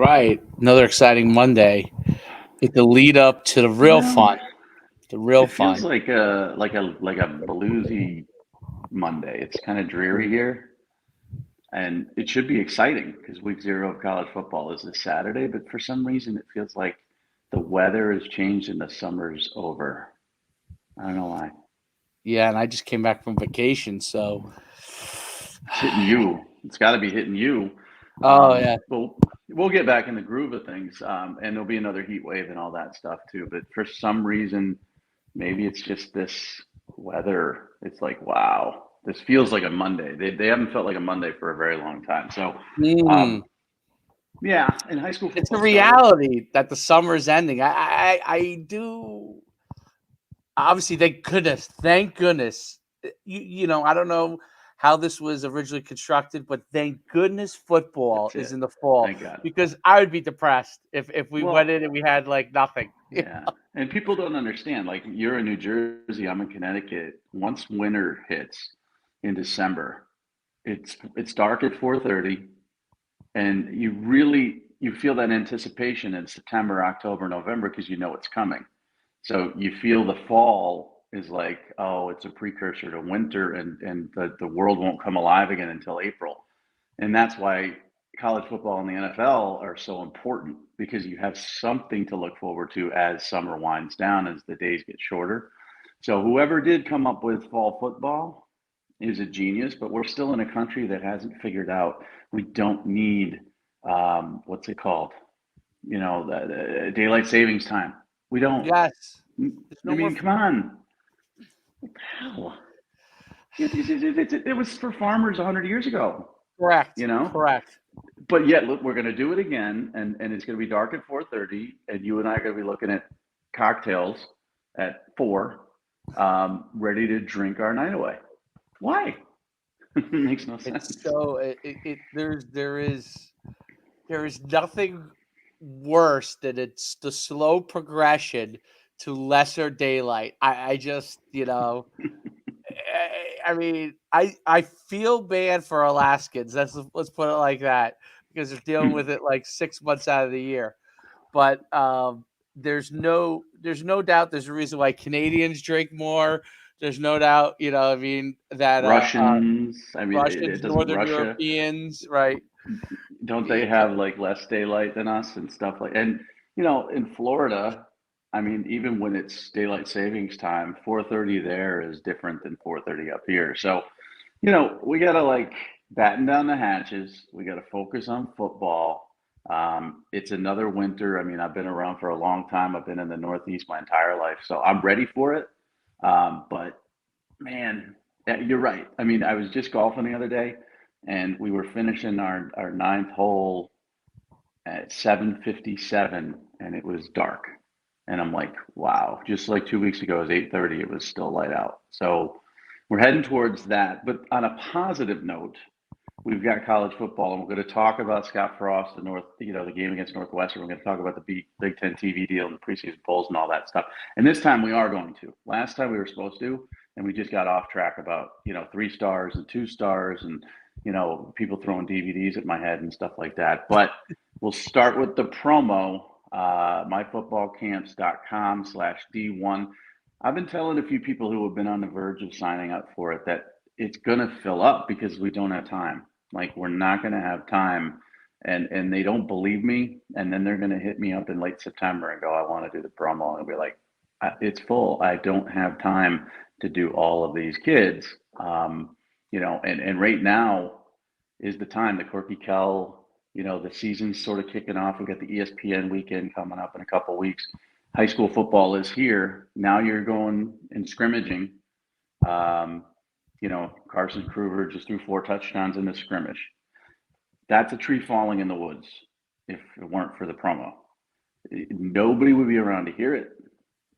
right. Another exciting Monday. It's the lead up to the real Well, fun. The real it fun. feels like a bluesy Monday. It's kind of dreary here, and it should be exciting because week 0 of college football is this Saturday. But for some reason, it feels like the weather has changed and the summer's over. I don't know why. Yeah, and I just came back from vacation, so It's hitting you. It's got to be hitting you. oh yeah. But we'll get back in the groove of things, and there'll be another heat wave and all that stuff too. But for some reason, maybe it's just this weather. It's like, wow, this feels like a Monday. They haven't felt like a Monday for a very long time. So, Mm. um, yeah, and high school It's a football started. reality that the summer's ending. I do obviously thank goodness. I don't know how this was originally constructed, but thank goodness football That's is it. in the fall Thank God. because I would be depressed if we went Well, in and we had like nothing. yeah, and people don't understand. Like you're in New Jersey, I'm in Connecticut. Once winter hits in December, it's dark at 4:30, and you feel that anticipation in September, October, November because you know it's coming. So you feel the fall is like, oh, it's a precursor to winter, and the world won't come alive again until April. And that's why college football and the NFL are so important because you have something to look forward to as summer winds down, as the days get shorter. So whoever did come up with fall football is a genius, but we're still in a country that hasn't figured out we don't need what's it called? The daylight savings time. We don't. Yes, I there's no more. mean, come on. What the hell? It was for farmers 100 years ago, Correct, you know? correct. But yet, look, we're going to do it again, and it's going to be dark at 4:30, and you and I are going to be looking at cocktails at 4, ready to drink our night away. Why? It makes no It's sense. so it there is nothing worse than it's the slow progression to lesser daylight. I just I mean, I feel bad for Alaskans. Let's put it like that because they're dealing with it like 6 months out of the year. But there's no doubt there's a reason why Canadians drink more. There's no doubt, I mean that Russians, I mean, Russians, it doesn't Northern Russia, Europeans, right? don't they Y- have like less daylight than us and stuff like, and in Florida, I mean, even when it's daylight savings time, 4:30 there is different than 4:30 up here. So, we got to like batten down the hatches. We got to focus on football. It's another winter. I mean, I've been around for a long time. I've been in the Northeast my entire life, so I'm ready for it. But man, yeah, you're right. I mean, I was just golfing the other day, and we were finishing our ninth hole at 7:57, and it was dark. And I'm like, wow, just like 2 weeks ago, it was 8:30. It was still light out. So we're heading towards that. But on a positive note, we've got college football, and we're going to talk about Scott Frost, the game against Northwestern. We're going to talk about the Big Ten TV deal and the preseason polls and all that stuff. And this time we are going to. Last time we were supposed to, and we just got off track about 3 stars and 2 stars, and people throwing DVDs at my head and stuff like that. But we'll start with the promo. myfootballcamps.com/D1. I've been telling a few people who have been on the verge of signing up for it that it's going to fill up because we don't have time. Like we're not going to have time, and they don't believe me, and then they're going to hit me up in late September and go, "I want to do the promo," and I'll be like, "It's full. I don't have time to do all of these kids." And right now is the time. The Corky Kell, the season's sort of kicking off. We got the ESPN weekend coming up in a couple of weeks. High school football is here. Now you're going and scrimmaging. Um, Carson Kruger just threw 4 touchdowns in the scrimmage. That's a tree falling in the woods if it weren't for the promo. Nobody would be around to hear it,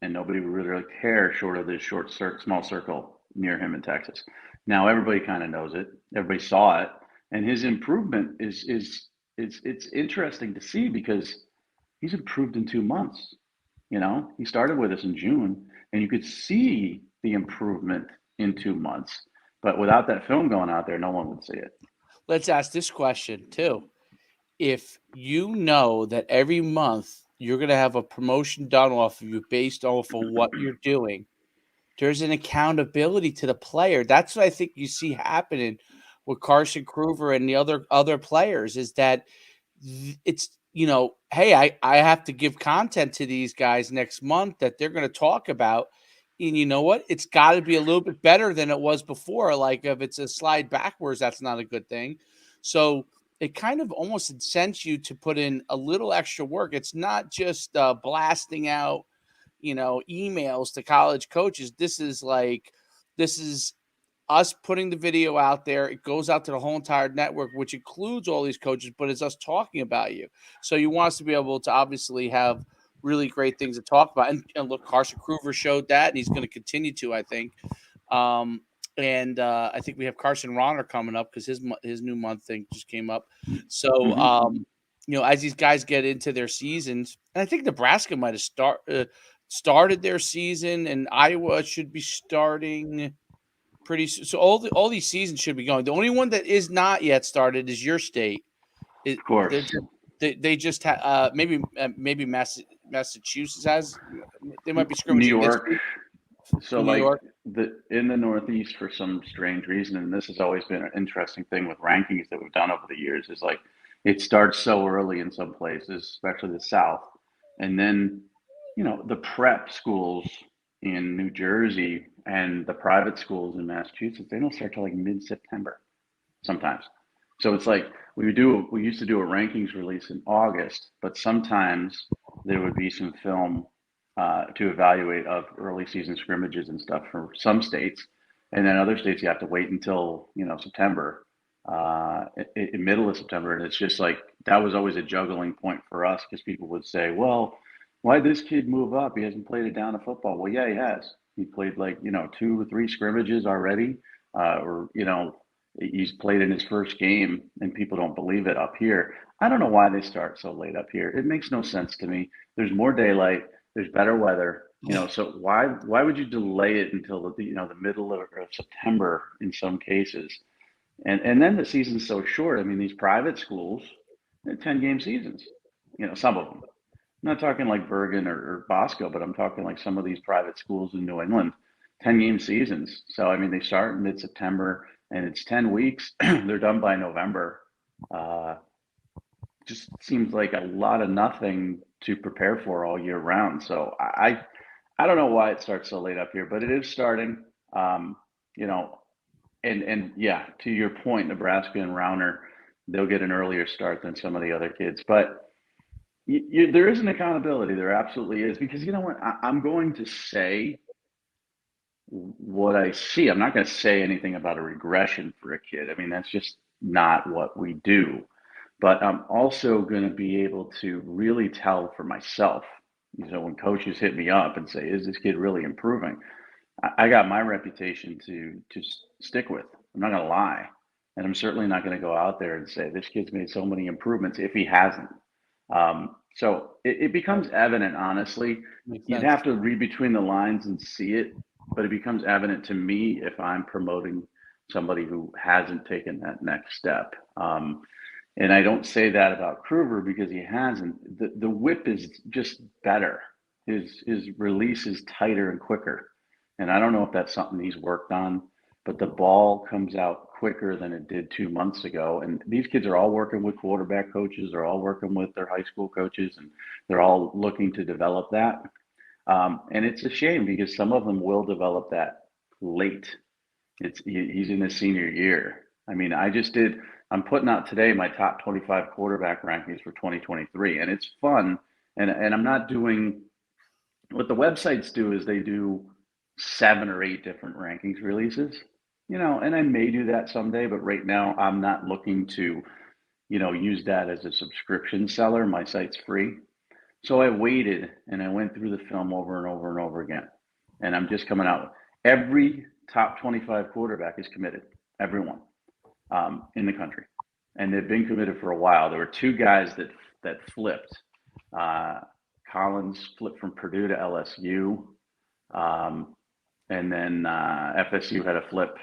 and nobody would really care short of this small circle near him in Texas. Now everybody kind of knows it. Everybody saw it, and his improvement is it's interesting to see because he's improved in 2 months. He started with us in June, and you could see the improvement in 2 months. But without that film going out there, no one would see it. Let's ask this question too. if you know that every month you're going to have a promotion done off of you based off of what you're doing, there's an accountability to the player. That's what I think you see happening with Carson Kruger and the other players is that it's hey, I have to give content to these guys next month that they're going to talk about, and you know what? It's got to be a little bit better than it was before. Like if it's a slide backwards, that's not a good thing. So it kind of almost incents you to put in a little extra work. It's not just blasting out emails to college coaches. This is us putting the video out there. It goes out to the whole entire network, which includes all these coaches, but it's us talking about you. So you want us to be able to obviously have really great things to talk about. And look, Carson Kruger showed that, and he's going to continue to, I think. And I think we have Carson Ronner coming up because his new month thing just came up. So, as these guys get into their seasons, and I think Nebraska might have started their season, and Iowa should be starting pretty soon. So all these seasons should be going. The only one that is not yet started is your state. Of course. They just have maybe Massachusetts has. They might be New scrimmaging this York. week. So New like York. in the Northeast, for some strange reason, and this has always been an interesting thing with rankings that we've done over the years, is like it starts so early in some places, especially the South, and then the prep schools in New Jersey and the private schools in Massachusetts, they don't start till like mid-September sometimes. So it's like we used to do a rankings release in August, but sometimes there would be some film to evaluate of early season scrimmages and stuff for some states, and then other states you have to wait until September, in middle of September, and it's just like that was always a juggling point for us because people would say, well, why did this kid move up? He hasn't played a down of football. Well, yeah, he has. He played like 2 or 3 scrimmages already, or he's played in his first game, and people don't believe it up here. I don't know why they start so late up here. It makes no sense to me. There's more daylight. There's better weather. So why would you delay it until the middle of September in some cases? And then the season's so short. I mean, these private schools, they're 10-game seasons. Some of them. I'm not talking like Bergen or Bosco, but I'm talking like some of these private schools in New England, 10-game seasons. So I mean, they start in mid-September, and it's 10 weeks. They're done by November. Just seems like a lot of nothing to prepare for all year round. So I don't know why it starts so late up here, but it is starting. You know, and yeah, to your point, Nebraska and Rauner, they'll get an earlier start than some of the other kids, but there is an accountability. There absolutely is, because you know what? I'm going to say what I see. I'm not going to say anything about a regression for a kid. I mean, that's just not what we do. But I'm also going to be able to really tell for myself. When coaches hit me up and say, "Is this kid really improving?" I got my reputation to stick with. I'm not going to lie, and I'm certainly not going to go out there and say this kid's made so many improvements if he hasn't. So it becomes evident, honestly. Makes You'd sense. have to read between the lines and see it, but it becomes evident to me if I'm promoting somebody who hasn't taken that next step. And I don't say that about Kruger because he hasn't. The whip is just better. His release is tighter and quicker. And I don't know if that's something he's worked on, but the ball comes out quicker than it did 2 months ago. And these kids are all working with quarterback coaches. They're all working with their high school coaches, and they're all looking to develop that. And it's a shame because some of them will develop that late. He's in his senior year. I mean, I'm putting out today my top 25 quarterback rankings for 2023, and it's fun. And I'm not doing what the websites do is they do 7 or 8 different rankings releases, and I may do that someday, but right now I'm not looking to, use that as a subscription seller. My site's free. So I waited and I went through the film over and over and over again. And I'm just coming out. Every top 25 quarterback is committed, everyone, in the country. And they've been committed for a while. There were 2 guys that flipped. Collins flipped from Purdue to LSU. And then FSU had a flip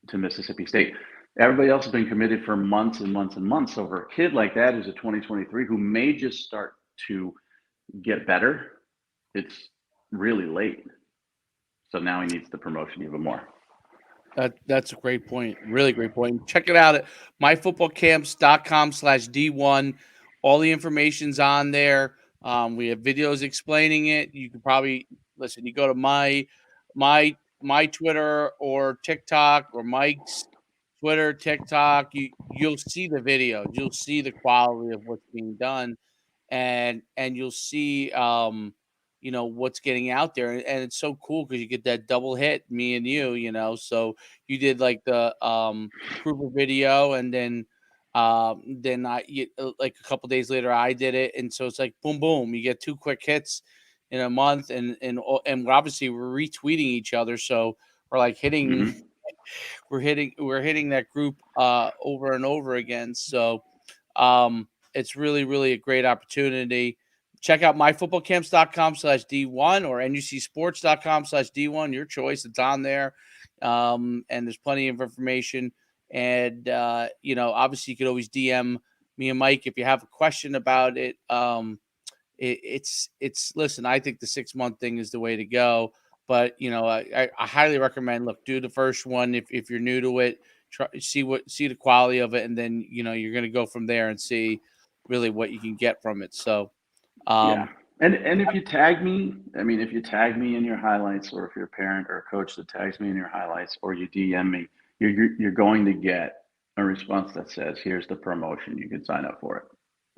to Mississippi State. Everybody else has been committed for months and months and months. So for a kid like that who's a 2023 who may just start to get better, it's really late. So now he needs the promotion even more. That's a great point. Really great point. Check it out at myfootballcamps.com/D1. All the information's on there. We have videos explaining it. You can probably listen. You go to my Twitter or TikTok or Mike's Twitter, TikTok. You'll see the videos. You'll see the quality of what's being done, and you'll see what's getting out there, and it's so cool because you get that double hit, me and so you did like the Kruger video, and then like a couple days later I did it, and so it's like boom boom, you get two quick hits in a month, and obviously we're retweeting each other, so we're like hitting Mm-hmm. we're hitting that group over and over again. So it's really, really a great opportunity. Check out myfootballcamps.com/D1 or NUCsports.com/D1. Your choice. It's on there. And there's plenty of information. And, obviously you could always DM me and Mike if you have a question about it. Listen, I think the 6-month thing is the way to go. But, I highly recommend, look, do the first one if you're new to it. Try see the quality of it, and then you're going to go from there and see really what you can get from it. So Yeah. um And if you tag me, I mean, if you tag me in your highlights, or if you're a parent or a coach that tags me in your highlights, or you DM me, you're going to get a response that says, "Here's the promotion. You can sign up for it."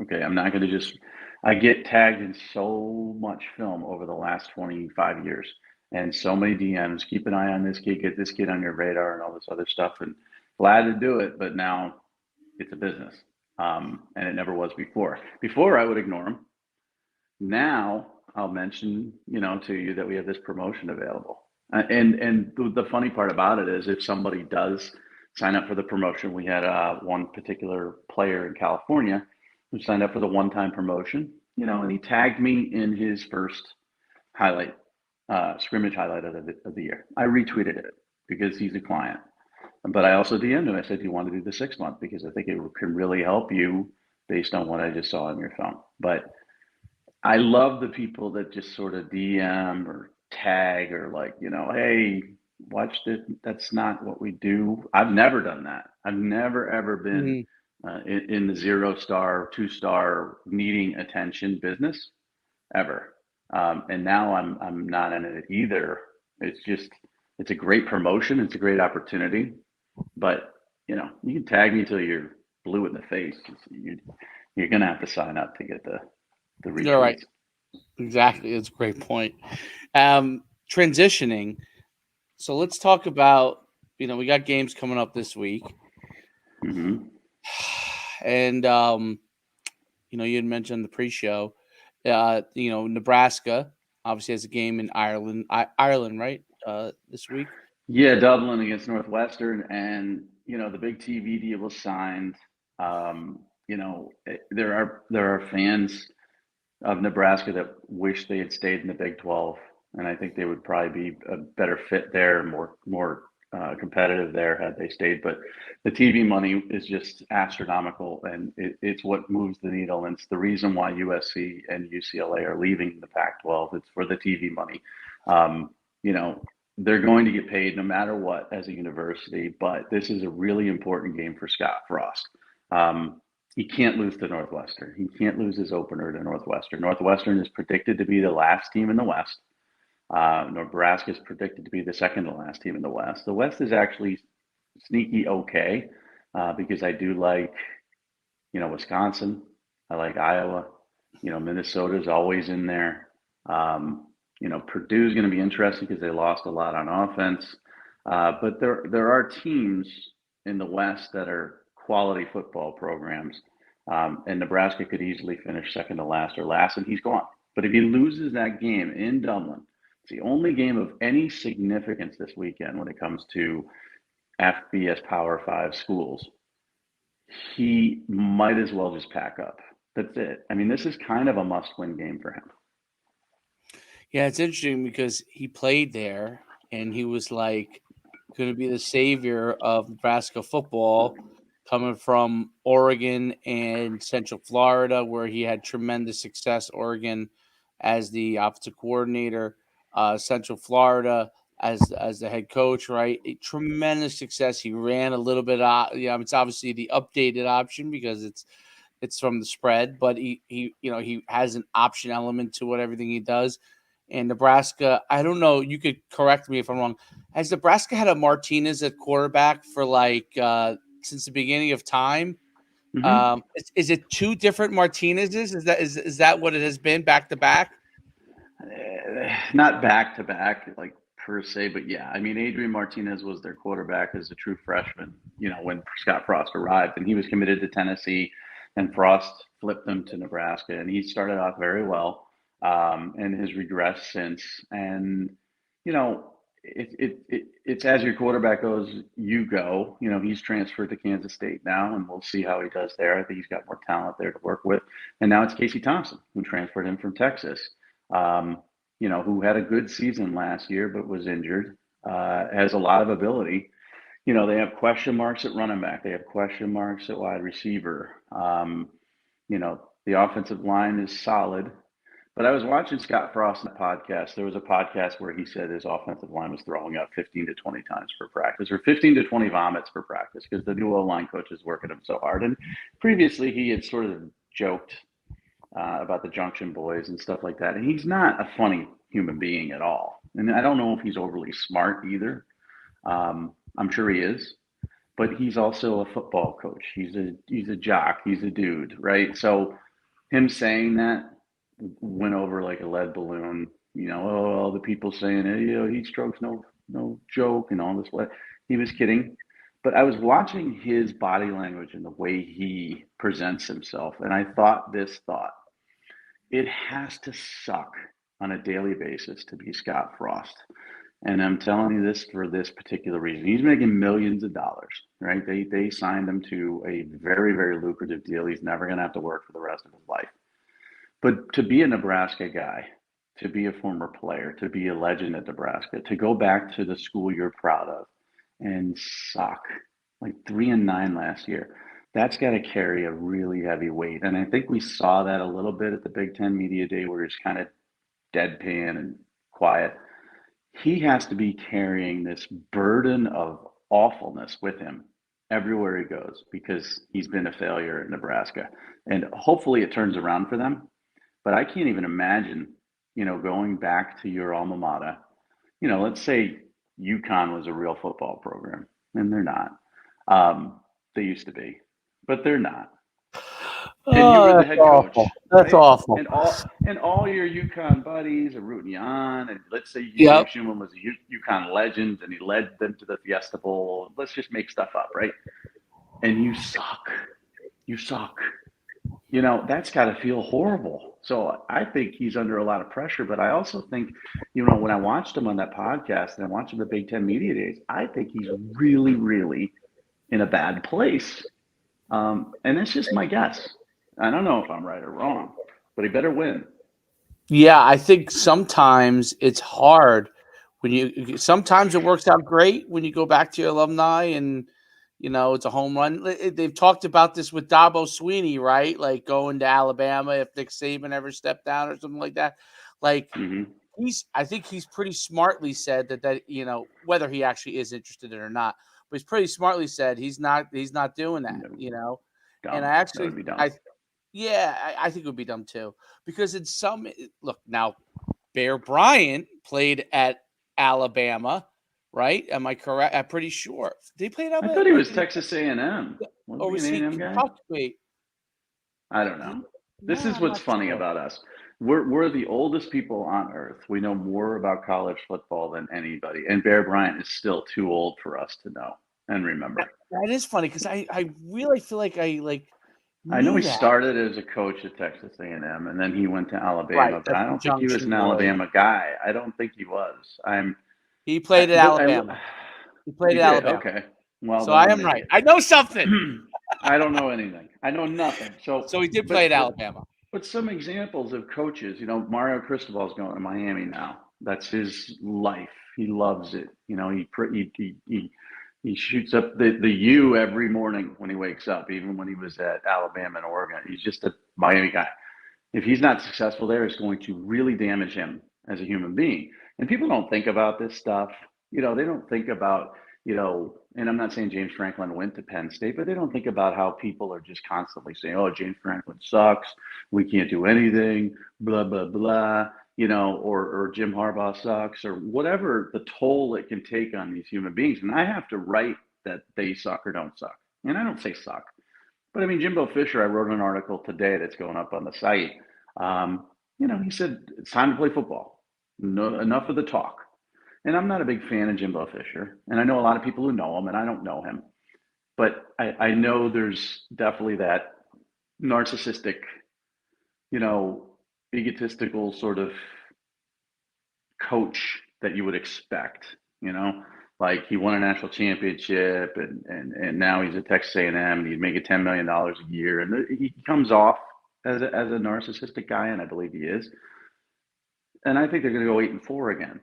Okay, I'm not going to just. I get tagged in so much film over the last 25 years, and so many DMs. Keep an eye on this kid. Get this kid on your radar, and all this other stuff. And glad to do it, but now it's a business, and it never was before. Before I would ignore them. Now I'll mention, to you that we have this promotion available. And the funny part about it is, if somebody does sign up for the promotion, we had one particular player in California who signed up for the one-time promotion, and he tagged me in his first highlight, scrimmage highlight of the year. I retweeted it because he's a client. But I also DM'd him. I said, "Do you want to do the 6-month? Because I think it can really help you based on what I just saw on your phone." But I love the people that just sort of DM or tag, or like, "Hey, watch this." That's not what we do. I've never done that. I've never ever been mhm. in the 0-star, 2-star needing attention business ever. And now I'm not in it either. It's a great promotion. It's a great opportunity, but you can tag me till you're blue in the face. You're gonna have to sign up to get the You're right. retweets. Exactly. It's a great point. Transitioning. So let's talk about, we got games coming up this week. Hmm. And you had mentioned the pre-show. Nebraska obviously has a game in Ireland, Ireland, right? This week. Yeah, Dublin against Northwestern, and the big TV deal was signed. There are fans of Nebraska that wish they had stayed in the Big 12, and I think they would probably be a better fit there, more competitive there had they stayed. But the TV money is just astronomical, and it's what moves the needle, and it's the reason why USC and UCLA are leaving the Pac-12. It's for the TV money. Um, you know, they're going to get paid no matter what as a university, but this is a really important game for Scott Frost. He can't lose to Northwestern. He can't lose his opener to Northwestern. Northwestern is predicted to be the last team in the West. Nebraska is predicted to be the second to last team in the West. The West is actually sneaky okay, because I do like, Wisconsin. I like Iowa. Minnesota's always in there. Purdue's going to be interesting because they lost a lot on offense. But there are teams in the West that are quality football programs, and Nebraska could easily finish second to last or last, and he's gone. But if he loses that game in Dublin, it's the only game of any significance this weekend when it comes to FBS Power Five schools. He might as well just pack up. That's it. I mean, this is kind of a must-win game for him. Yeah, it's interesting because he played there and he was like going to be the savior of Nebraska football, coming from Oregon and Central Florida, where he had tremendous success. Oregon as the offensive coordinator, Central Florida as the head coach, right? A tremendous success. He ran a little bit. It's obviously the updated option because it's from the spread, but he has an option element to what everything he does. And Nebraska, I don't know. You could correct me if I'm wrong. Has Nebraska had a Martinez at quarterback for since the beginning of time? Mm-hmm. Is it two different Martinezes? Is that what it has been back to back? Not back to back, like per se, but yeah. I mean, Adrian Martinez was their quarterback as a true freshman, when Scott Frost arrived, and he was committed to Tennessee, and Frost flipped him to Nebraska, and he started off very well, and has regressed since. And, it's as your quarterback goes, you go. He's transferred to Kansas State now, and we'll see how he does there. I think he's got more talent there to work with. And now it's Casey Thompson, who transferred him from Texas. Who had a good season last year but was injured, has a lot of ability. They have question marks at running back. They have question marks at wide receiver. The offensive line is solid. But I was watching Scott Frost in a podcast. There was a podcast where he said his offensive line was throwing up 15 to 20 times per practice, or 15 to 20 vomits per practice, because the new O-line coach is working him so hard. And previously he had sort of joked about the Junction Boys and stuff like that. And he's not a funny human being at all. And I don't know if he's overly smart either. I'm sure he is, but he's also a football coach. He's a jock. He's a dude, right? So him saying that went over like a lead balloon. All the people saying, hey, heat stroke's no joke and all this. He was kidding. But I was watching his body language and the way he presents himself, and I thought this thought. It has to suck on a daily basis to be Scott Frost. And I'm telling you this for this particular reason. He's making millions of dollars, right? They signed him to a very, very lucrative deal. He's never going to have to work for the rest of his life. But to be a Nebraska guy, to be a former player, to be a legend at Nebraska, to go back to the school you're proud of and suck, like 3-9 last year, that's got to carry a really heavy weight. And I think we saw that a little bit at the Big Ten Media Day, where he's kind of deadpan and quiet. He has to be carrying this burden of awfulness with him everywhere he goes, because he's been a failure at Nebraska. And hopefully it turns around for them. But I can't even imagine, going back to your alma mater. Let's say UConn was a real football program, and they're not. They used to be, but they're not. And you were the head coach. That's right? awful. And all your UConn buddies are rooting you on. And let's say Yep. Schuman was a UConn legend, and he led them to the Fiesta Bowl. Let's just make stuff up, right? And you suck. You suck. That's got to feel horrible. So I think he's under a lot of pressure. But I also think, when I watched him on that podcast and I watched him at the Big Ten Media Days, I think he's really, really in a bad place. And that's just my guess. I don't know if I'm right or wrong, but he better win. Yeah, I think sometimes it's hard sometimes it works out great when you go back to your alumni and, it's a home run. They've talked about this with Dabo Sweeney, right? Like going to Alabama if Nick Saban ever stepped down or something like that. Like I think he's pretty smartly said that, whether he actually is interested in it or not, but he's pretty smartly said he's not doing that, Dumb. And I actually, that would be dumb. I think it would be dumb too, because look, now Bear Bryant played at Alabama, right? Am I correct? I'm pretty sure. Did he play at Alabama? I thought he was Texas A&M. Or was he an A&M guy? Wait. I don't know. This is what's funny about us. We're the oldest people on earth. We know more about college football than anybody. And Bear Bryant is still too old for us to know and remember. That is funny, because I really feel like I know he started as a coach at Texas A&M, and then he went to Alabama. Right, but I don't think he was an Alabama guy. I don't think he was. He played at Alabama. He played at Alabama. Okay. Well, so I am right. I know something. I don't know anything. I know nothing. So he did play at Alabama. But some examples of coaches, Mario Cristobal is going to Miami now. That's his life. He loves it. He shoots up the U every morning when he wakes up, even when he was at Alabama and Oregon. He's just a Miami guy. If he's not successful there, it's going to really damage him as a human being. And people don't think about this stuff. They don't think about, and I'm not saying James Franklin went to Penn State, but they don't think about how people are just constantly saying, oh, James Franklin sucks. We can't do anything, blah, blah, blah, or Jim Harbaugh sucks, or whatever the toll it can take on these human beings. And I have to write that they suck or don't suck. And I don't say suck. But I mean, Jimbo Fisher, I wrote an article today that's going up on the site. He said it's time to play football. No, enough of the talk. And I'm not a big fan of Jimbo Fisher. And I know a lot of people who know him, and I don't know him. But I know there's definitely that narcissistic, egotistical sort of coach that you would expect, like he won a national championship and now he's at Texas A&M and he's making $10 million a year. And he comes off as a narcissistic guy, and I believe he is. And I think they're going to go 8-4 again.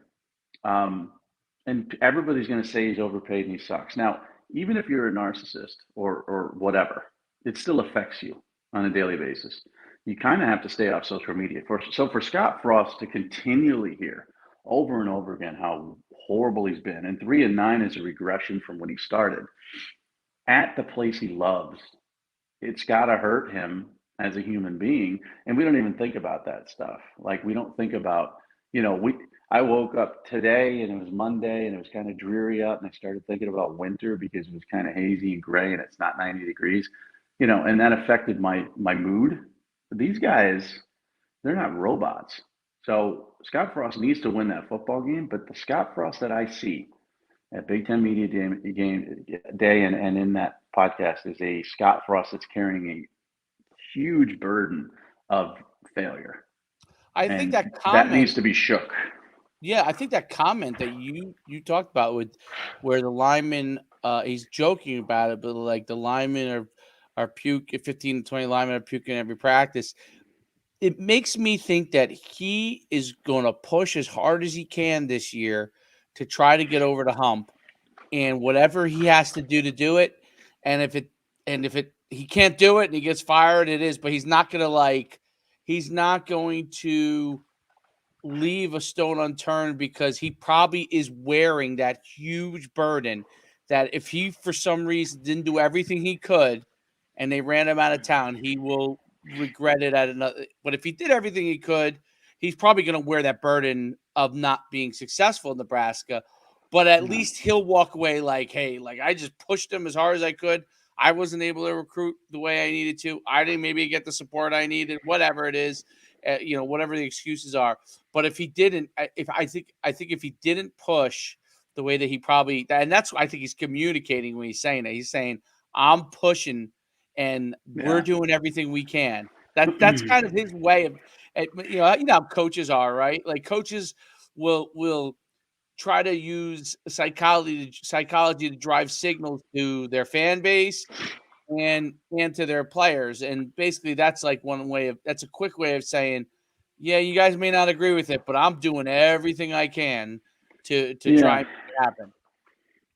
And everybody's going to say he's overpaid and he sucks. Now, even if you're a narcissist or whatever, it still affects you on a daily basis. You kind of have to stay off social media. So for Scott Frost to continually hear over and over again how horrible he's been, and 3-9 is a regression from when he started at the place he loves, it's got to hurt him as a human being. And we don't even think about that stuff. Like, we don't think about, I woke up today and it was Monday and it was kind of dreary out, and I started thinking about winter because it was kind of hazy and gray and it's not 90 degrees, and that affected my mood. But these guys, they're not robots. So Scott Frost needs to win that football game, but the Scott Frost that I see at Big Ten Media Day and in that podcast is a Scott Frost that's carrying a huge burden of failure. I and think that that needs to be shook. Yeah, I think that comment that you talked about with where the linemen, he's joking about it, but like the linemen are puke 15 to 20 linemen are puking every practice. It makes me think that he is going to push as hard as he can this year to try to get over the hump, and whatever he has to do it. And if he can't do it and he gets fired, it is. But he's not going to he's not going to leave a stone unturned, because he probably is wearing that huge burden that if he for some reason didn't do everything he could and they ran him out of town, he will regret it at another. But if he did everything he could, he's probably going to wear that burden of not being successful in Nebraska. But at least he'll walk away like, hey, like, I just pushed him as hard as I could. I wasn't able to recruit the way I needed to. I didn't maybe get the support I needed, whatever it is, whatever the excuses are. But if he didn't, I think if he didn't push the way that he probably, and that's what I think he's communicating when he's saying it. He's saying, I'm pushing and we're doing everything we can. That's kind of his way of, how coaches are, right? Like, coaches will try to use psychology to drive signals to their fan base and to their players. And basically that's like that's a quick way of saying, yeah, you guys may not agree with it, but I'm doing everything I can to try and make it happen.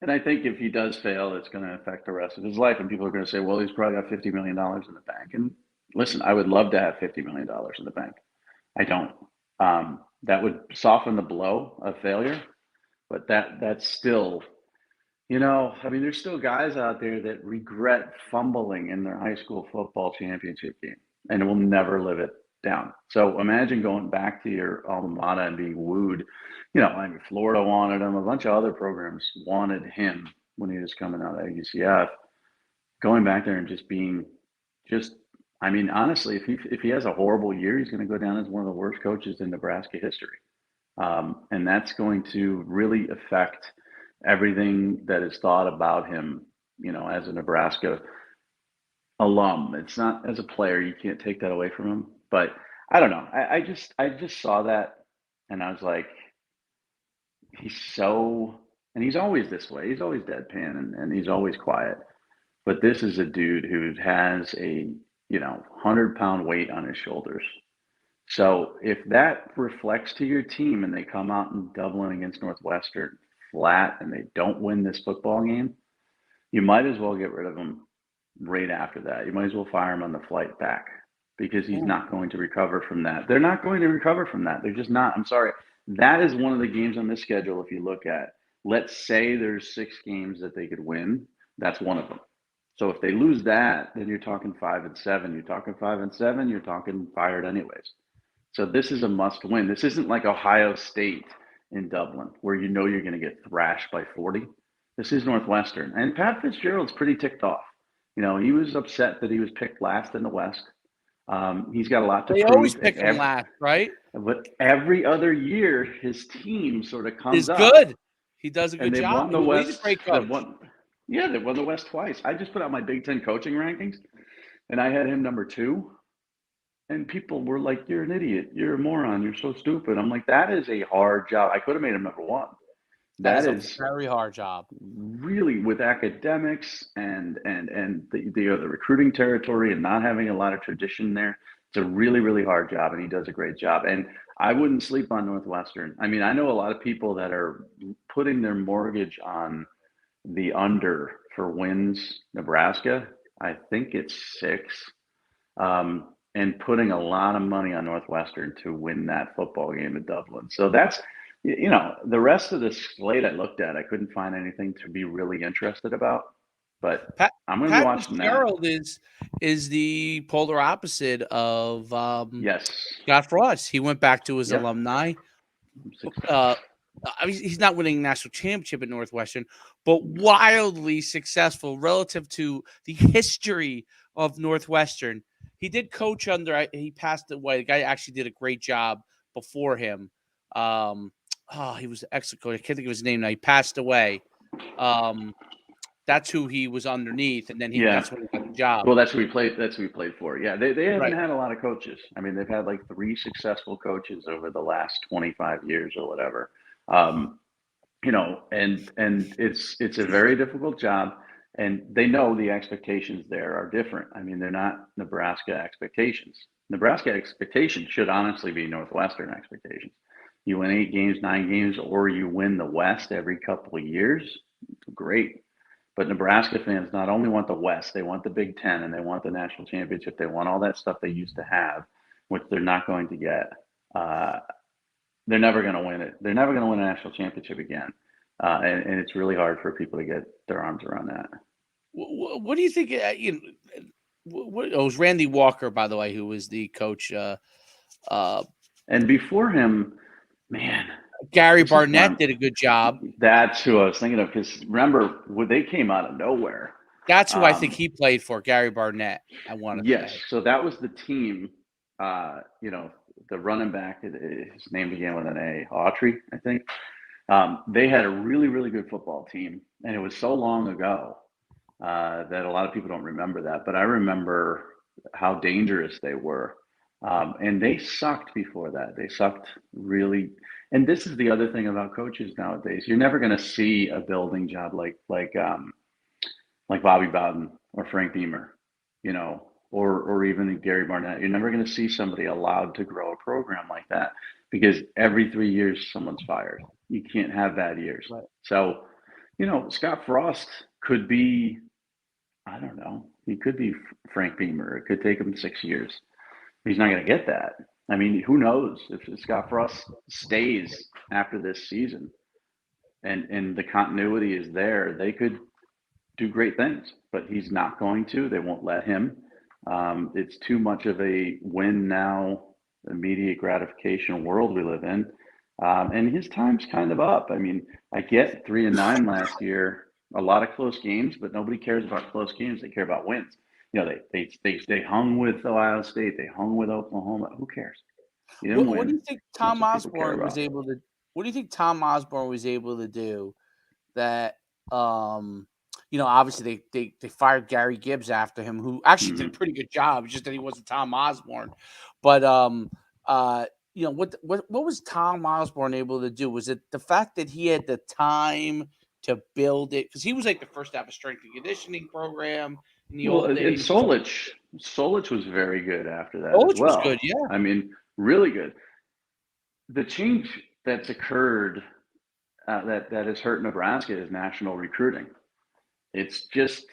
And I think if he does fail, it's going to affect the rest of his life. And people are going to say, well, he's probably got $50 million in the bank. And listen, I would love to have $50 million in the bank. I don't. That would soften the blow of failure. But that's still, there's still guys out there that regret fumbling in their high school football championship game and will never live it down. So imagine going back to your alma mater and being wooed. I mean, Florida wanted him. A bunch of other programs wanted him when he was coming out of UCF. Going back there and honestly, if he has a horrible year, he's going to go down as one of the worst coaches in Nebraska history. And that's going to really affect everything that is thought about him, as a Nebraska alum. It's not as a player, you can't take that away from him. But I don't know. I just saw that and I was like, and he's always this way. He's always deadpan and he's always quiet. But this is a dude who has a 100-pound weight on his shoulders. So if that reflects to your team and they come out in Dublin against Northwestern flat and they don't win this football game, you might as well get rid of him right after that. You might as well fire him on the flight back because he's not going to recover from that. They're not going to recover from that. They're just not. I'm sorry. That is one of the games on this schedule. If you look at, let's say there's 6 games that they could win. That's one of them. So if they lose that, then you're talking 5-7. You're talking 5-7. You're talking fired anyways. So this is a must win. This isn't like Ohio State in Dublin where you know you're going to get thrashed by 40. This is Northwestern. And Pat Fitzgerald's pretty ticked off. You know, he was upset that he was picked last in the West. He's got a lot to They prove. always pick him last, right? But every other year, his team sort of comes up. He's good. He does a good and they've job. Won the West. He's a great coach. They've won the West twice. I just put out my Big Ten coaching rankings, and I had him number 2. And people were like, "You're an idiot. You're a moron. You're so stupid." I'm like, that is a hard job. I could have made him number 1. That is a very hard job. Really, with academics and the recruiting territory and not having a lot of tradition there, it's a really, really hard job, and he does a great job. And I wouldn't sleep on Northwestern. I mean, I know a lot of people that are putting their mortgage on the under for wins Nebraska. I think it's 6. And putting a lot of money on Northwestern to win that football game in Dublin. So that's, you know, the rest of the slate I looked at, I couldn't find anything to be really interested about. But I'm going to be watching that. Farrell is the polar opposite of yes, Scott Frost. He went back to his alumni. I mean, he's not winning national championship at Northwestern, but wildly successful relative to the history of Northwestern. He did coach under. He passed away. The guy actually did a great job before him. He was an excellent coach. I can't think of his name now. He passed away. That's who he was underneath, and then that's when he got the job. Well, that's who he played. That's who he played for. Yeah, they haven't had a lot of coaches. I mean, they've had like 3 successful coaches over the last 25 years or whatever. You know, and it's a very difficult job. And they know the expectations there are different. I mean, they're not Nebraska expectations. Nebraska expectations should honestly be Northwestern expectations. You win 8 games, 9 games, or you win the West every couple of years. Great. But Nebraska fans not only want the West, they want the Big Ten, and they want the national championship. They want all that stuff they used to have, which they're not going to get. They're never going to win it. They're never going to win a national championship again. And it's really hard for people to get their arms around that. What do you think? It was Randy Walker, by the way, who was the coach. And before him, man, Gary Barnett did a good job. That's who I was thinking of, because remember, they came out of nowhere. That's who I think he played for, Gary Barnett. I want to say. So that was the team. You know, the running back, his name began with an A, Autry, I think. They had a really, really good football team, and it was so long ago that a lot of people don't remember that. But I remember how dangerous they were, and they sucked before that. They sucked really. And this is the other thing about coaches nowadays: you're never going to see a building job like Bobby Bowden or Frank Beamer, you know, or even Gary Barnett. You're never going to see somebody allowed to grow a program like that, because every 3 years someone's fired. You can't have bad years. Right. So, you know, Scott Frost could be, I don't know, he could be Frank Beamer. It could take him 6 years. He's not going to get that. I mean, who knows if Scott Frost stays after this season and the continuity is there, they could do great things, but he's not going to. They won't let him. It's too much of a win now, immediate gratification world we live in. And his time's kind of up. I mean, I get 3-9 last year, a lot of close games, but nobody cares about close games. They care about wins. You know, they hung with Ohio State. They hung with Oklahoma. Who cares? What do you think Tom Osborne was able to? What do you think Tom Osborne was able to do that? You know, obviously they fired Gary Gibbs after him, who actually did a pretty good job. It's just that he wasn't Tom Osborne. But you know, what was Tom Osborne able to do? Was it the fact that he had the time to build it? Because he was like the first to have a strength and conditioning program in the old days. And Solich was very good after that Solich as well. was good, yeah. I mean, really good. The change that's occurred that has hurt Nebraska is national recruiting. It's just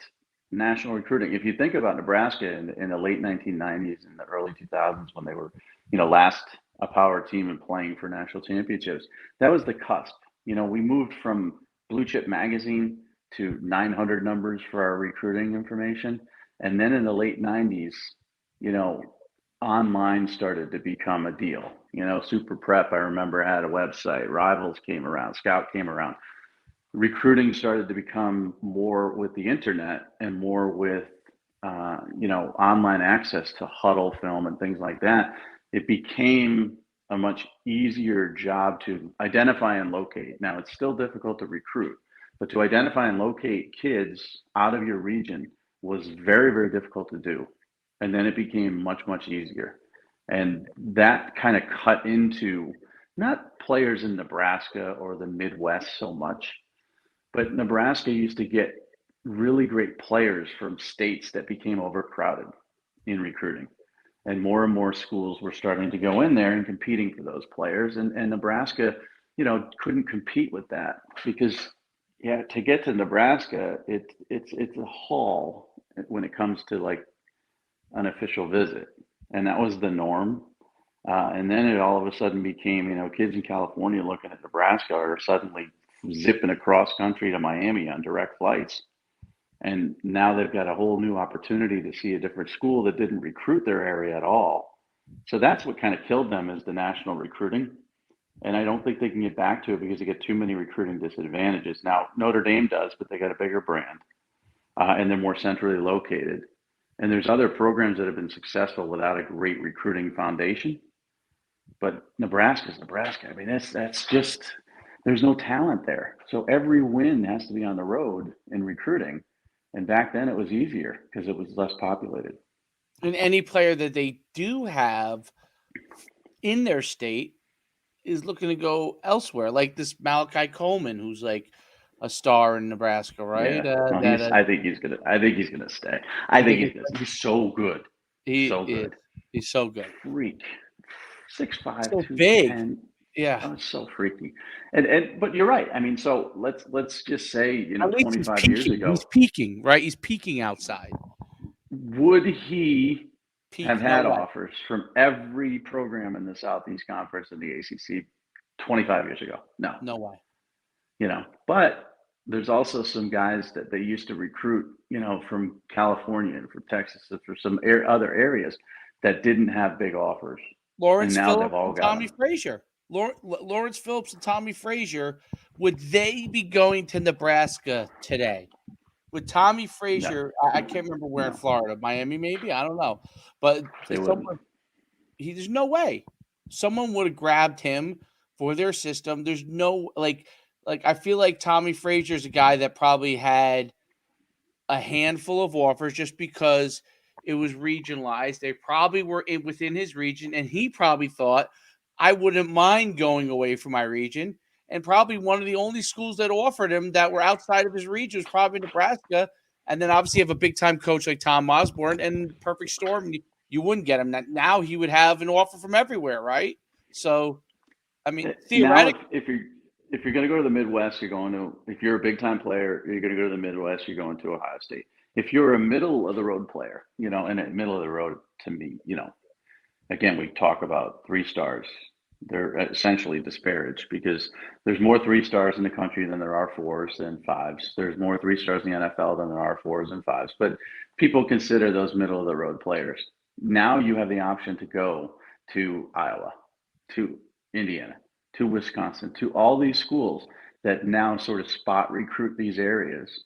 national recruiting. If you think about Nebraska in the late 1990s and the early 2000s when they were, last a power team and playing for national championships, that was the cusp. We moved from Blue Chip Magazine to 900 numbers for our recruiting information. And then in the late 90s, online started to become a deal. Super Prep, I remember, had a website. Rivals came around. Scout came around. Recruiting started to become more with the internet and more with online access to huddle film and things like that. It became a much easier job to identify and locate. Now, it's still difficult to recruit, but to identify and locate kids out of your region was very, very difficult to do. And then it became much, much easier. And that kind of cut into not players in Nebraska or the Midwest so much, but Nebraska used to get really great players from states that became overcrowded in recruiting. And more schools were starting to go in there and competing for those players. And Nebraska, couldn't compete with that because, yeah, to get to Nebraska, it's a haul when it comes to like an official visit. And that was the norm. And then it all of a sudden became, kids in California looking at Nebraska are suddenly zipping across country to Miami on direct flights. And now they've got a whole new opportunity to see a different school that didn't recruit their area at all. So that's what kind of killed them is the national recruiting. And I don't think they can get back to it because they get too many recruiting disadvantages. Now, Notre Dame does, but they got a bigger brand and they're more centrally located. And there's other programs that have been successful without a great recruiting foundation. But Nebraska's Nebraska. I mean, that's just, there's no talent there. So every win has to be on the road in recruiting. And back then it was easier because it was less populated. And any player that they do have in their state is looking to go elsewhere, like this Malachi Coleman, who's like a star in Nebraska, right? Yeah. No, I think he's gonna stay. He's so good. He So is. good. He's so good. Freak. 6'5", So big. 210. Yeah. Oh, it's so freaky. And but you're right. I mean, so let's just say, At least 25 years ago, he's peaking, right? He's peaking outside. would he have Peak, no had way. offers from every program in the Southeast Conference and the ACC 25 years ago? No. No way. But there's also some guys that they used to recruit, from California and from Texas and from some other areas that didn't have big offers. Lawrence And now they've Phillips all and got Tommy them. Frazier. Lawrence Phillips and Tommy Frazier, would they be going to Nebraska today? With Tommy No, Frazier, I can't remember where in no, Florida, Miami maybe, I don't know, but they wouldn't. there's no way someone would have grabbed him for their system. There's no like I feel like Tommy Frazier's a guy that probably had a handful of offers just because it was regionalized. They probably were within his region, and he probably thought, I wouldn't mind going away from my region. And probably one of the only schools that offered him that were outside of his region was probably Nebraska. And then obviously you have a big time coach like Tom Osborne and perfect storm. You wouldn't get him. Now he would have an offer from everywhere, right? So, I mean, Now, theoretically, if you're going to go to the Midwest, if you're a big time player, you're going to go to the Midwest. You're going to Ohio State. If you're a middle of the road player, and a middle of the road to me, again, we talk about 3-stars. They're essentially disparaged because there's more 3-stars in the country than there are 4s and 5s. There's more 3-stars in the NFL than there are 4s and 5s. But people consider those middle of the road players. Now you have the option to go to Iowa, to Indiana, to Wisconsin, to all these schools that now sort of spot recruit these areas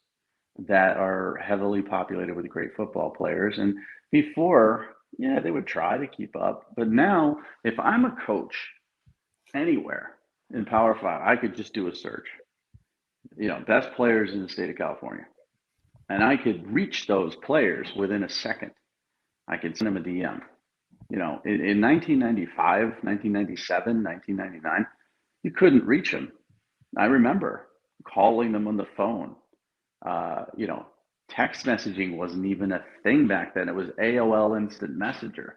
that are heavily populated with great football players. And before, yeah, they would try to keep up. But now, if I'm a coach anywhere in Power 5, I could just do a search, best players in the state of California. And I could reach those players within a second. I could send them a DM. In 1995, 1997, 1999, you couldn't reach them. I remember calling them on the phone. Text messaging wasn't even a thing back then. It was AOL Instant Messenger.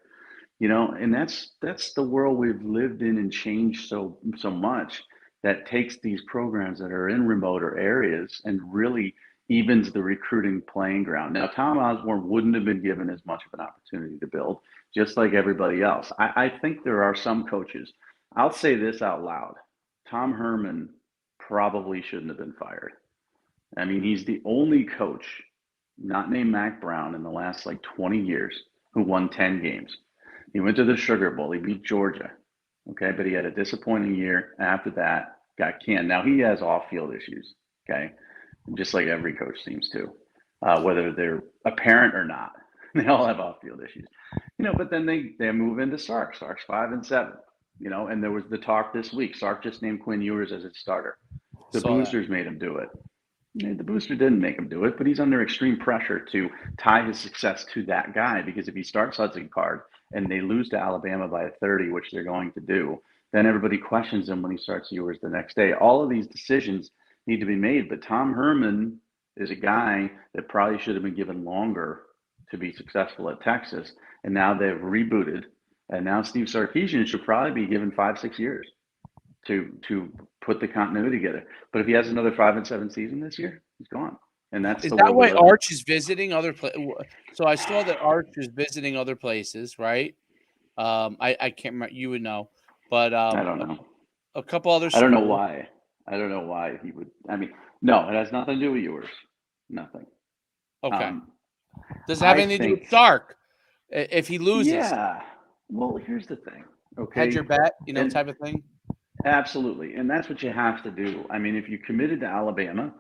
And that's the world we've lived in and changed so much that takes these programs that are in remoter areas and really evens the recruiting playing ground. Now, Tom Osborne wouldn't have been given as much of an opportunity to build, just like everybody else. I think there are some coaches. I'll say this out loud. Tom Herman probably shouldn't have been fired. I mean, he's the only coach, not named Mac Brown, in the last like 20 years who won 10 games. He went to the Sugar Bowl. He beat Georgia. Okay, but he had a disappointing year. After that, got canned. Now he has off-field issues. Okay, just like every coach seems to, whether they're apparent or not. They all have off-field issues. But then they move into Sark. Sark's 5-7. And there was the talk this week. Sark just named Quinn Ewers as its starter. The Saw that. boosters made him do it. The booster didn't make him do it, but he's under extreme pressure to tie his success to that guy, because if he starts Hudson Card and they lose to Alabama by 30, which they're going to do, then everybody questions him when he starts Ewers the next day. All of these decisions need to be made, but Tom Herman is a guy that probably should have been given longer to be successful at Texas, and now they've rebooted, and now Steve Sarkisian should probably be given 5-6 years to put the continuity together. But if he has another 5-7 season this year, he's gone, and that's Is the that world we why live in. Arch is visiting other places? So I saw that Arch is visiting other places, right? I can't remember. You would know, but I don't know. a couple other I don't know schools. why. I don't know why he would. I mean, no, it has nothing to do with yours. Nothing. Okay. Um, Does it have I anything to do with think, Sark? If he loses, yeah. Well, here's the thing. hedge Okay, your bet, and type of thing. absolutely, and that's what you have to do. I mean, if you committed to Alabama,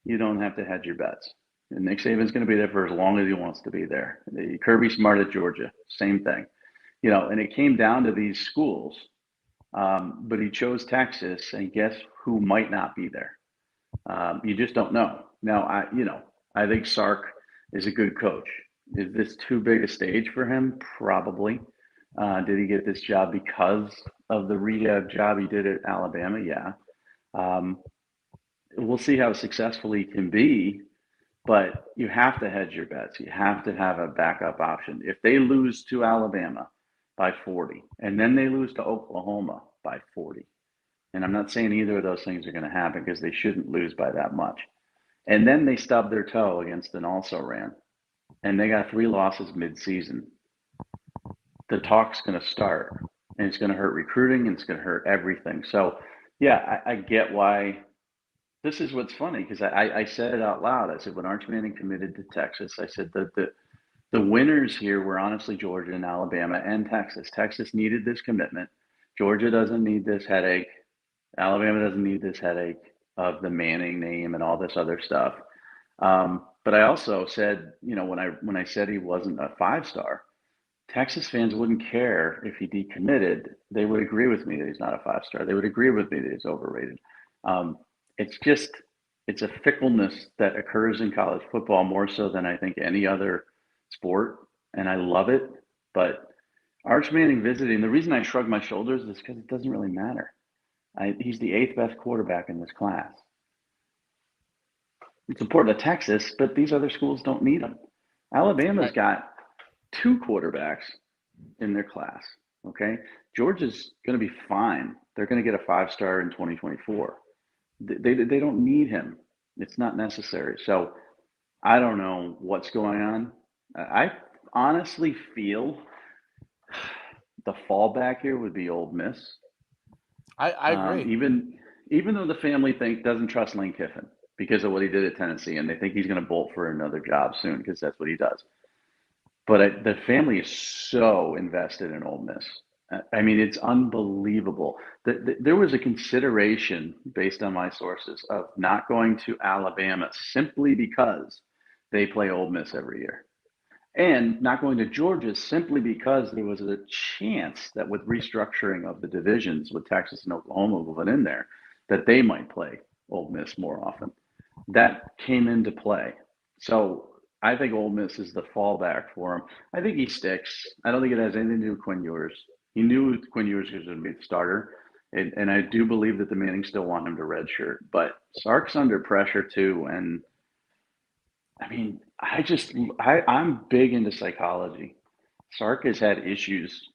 you don't have to hedge your bets. And Nick Saban's going to be there for as long as he wants to be there. Kirby Smart at Georgia, same thing. And it came down to these schools, but he chose Texas, and guess who might not be there? You just don't know. Now, I think Sark is a good coach. Is this too big a stage for him? Probably. Did he get this job because of the rehab job he did at Alabama? Yeah. Um, we'll see how successful he can be, but you have to hedge your bets. You have to have a backup option. If they lose to Alabama by 40, and then they lose to Oklahoma by 40, and I'm not saying either of those things are going to happen because they shouldn't lose by that much. And then they stub their toe against an also ran, and they got 3 losses mid-season. The talk's going to start, and it's going to hurt recruiting, and it's going to hurt everything. So, yeah, I get why. This is what's funny, because I said it out loud. I said, when Arch Manning committed to Texas, I said that the winners here were honestly Georgia and Alabama and Texas. Texas needed this commitment. Georgia doesn't need this headache. Alabama doesn't need this headache of the Manning name and all this other stuff. But I also said, when I said he wasn't a 5-star, Texas fans wouldn't care if he decommitted. They would agree with me that he's not a 5-star. They would agree with me that he's overrated. Um, it's just, it's a fickleness that occurs in college football more so than I think any other sport, and I love it. But Arch Manning visiting, the reason I shrug my shoulders is because it doesn't really matter. He's the 8th best quarterback in this class. It's important to Texas, but these other schools don't need him. Alabama's Right. got 2 quarterbacks in their class. Okay, Georgia's going to be fine. They're going to get a 5-star in 2024. They don't need him. It's not necessary. So I don't know what's going on. I honestly feel the fallback here would be Ole Miss. I agree. Even though the family doesn't trust Lane Kiffin because of what he did at Tennessee, and they think he's going to bolt for another job soon because that's what he does. But the family is so invested in Ole Miss. I mean, it's unbelievable. There was a consideration, based on my sources, of not going to Alabama simply because they play Ole Miss every year, and not going to Georgia simply because there was a chance that with restructuring of the divisions with Texas and Oklahoma moving in there, that they might play Ole Miss more often. That came into play. So I think Ole Miss is the fallback for him. I think he sticks. I don't think it has anything to do with Quinn Ewers. He knew Quinn Ewers was going to be the starter, and I do believe that the Mannings still want him to redshirt. But Sark's under pressure too, and I mean, I'm big into psychology. Sark has had issues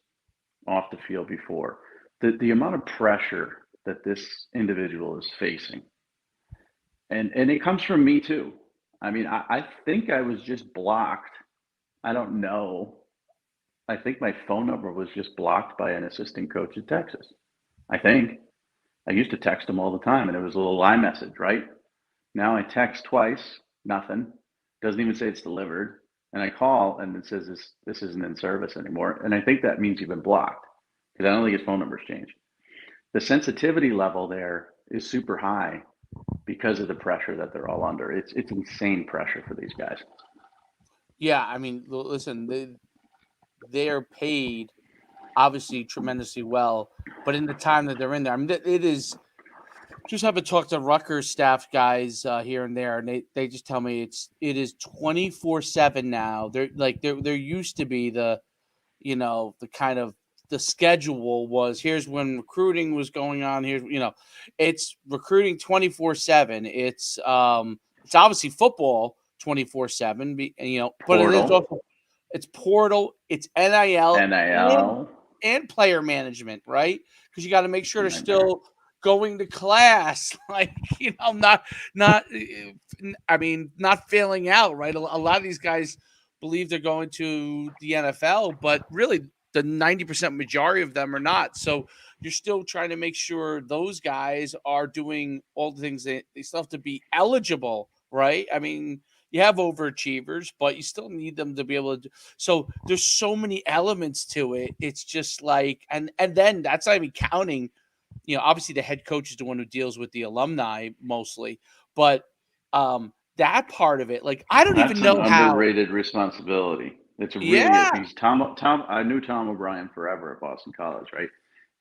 off the field before. The amount of pressure that this individual is facing, and it comes from me too. I mean, I think I was just blocked. I don't know. I think my phone number was just blocked by an assistant coach in Texas. I think. I used to text him all the time, and it was a little iMessage, right? Now I text twice, nothing. Doesn't even say it's delivered. And I call, and it says this isn't in service anymore. And I think that means you've been blocked because I don't think his phone number's changed. The sensitivity level there is super high because of the pressure that they're all under. It's insane pressure for these guys. Yeah, I mean, listen, they are paid obviously tremendously well, but in the time that they're in there, I mean, it is. Just haven't talked to Rutgers staff guys here and there, and they just tell me it is 24/7 now. There used to be the the kind of the schedule was here's when recruiting was going on. Here's it's recruiting 24/7. It's obviously football 24/7. But it is Portal, also it's portal, it's NIL, NIL, and player management, right? Because you got to make sure they're nightmare. still going to class, like not. I mean, not failing out, right? A lot of these guys believe they're going to the NFL, but really the 90% majority of them are not. So you're still trying to make sure those guys are doing all the things they still have to be eligible, right? I mean, you have overachievers, but you still need them to be able to do. So there's so many elements to it. It's just like, and then that's not even counting, obviously the head coach is the one who deals with the alumni mostly, but that part of it, like, I don't even That's an know how. underrated responsibility. It's really is Yeah. because Tom, I knew Tom O'Brien forever at Boston College, right?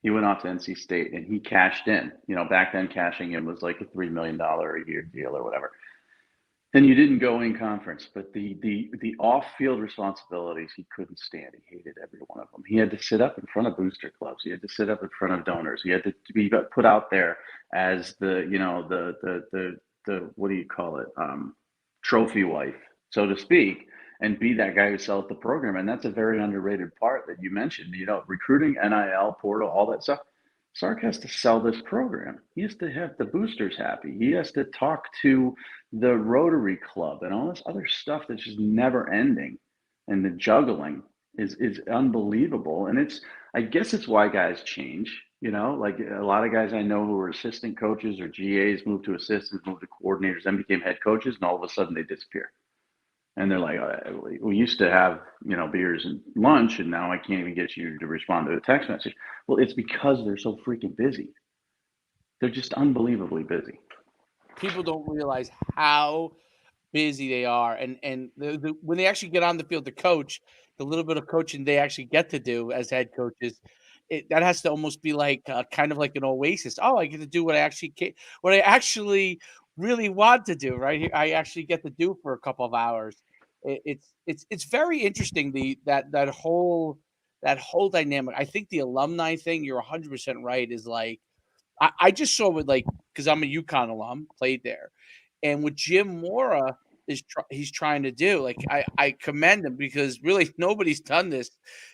He went off to NC State and he cashed in. Back then cashing in was like a $3 million a year deal or whatever. And you didn't go in conference, but the off field responsibilities he couldn't stand. He hated every one of them. He had to sit up in front of booster clubs. He had to sit up in front of donors. He had to be put out there as the what do you call it, trophy wife, so to speak, and be that guy who sells the program. And that's a very underrated part that you mentioned. Recruiting, NIL, portal, all that stuff. Sark has to sell this program. He has to have the boosters happy. He has to talk to the Rotary Club and all this other stuff that's just never ending. And the juggling is unbelievable. And I guess it's why guys change. Like a lot of guys I know who were assistant coaches or GAs moved to assistants, moved to coordinators, then became head coaches, and all of a sudden they disappear. And they're like, we used to have, beers and lunch, and now I can't even get you to respond to a text message. Well, it's because they're so freaking busy. They're just unbelievably busy. People don't realize how busy they are, and when they actually get on the field to coach, the little bit of coaching they actually get to do as head coaches, that has to almost be like kind of like an oasis. Oh, I get to do what I actually really want to do. Right here, I actually get to do for a couple of hours. It's very interesting that whole dynamic. I think the alumni thing. You're 100% right. Is like I just saw with because I'm a UConn alum, played there, and with Jim Mora he's trying to do. Like I commend him because really nobody's done this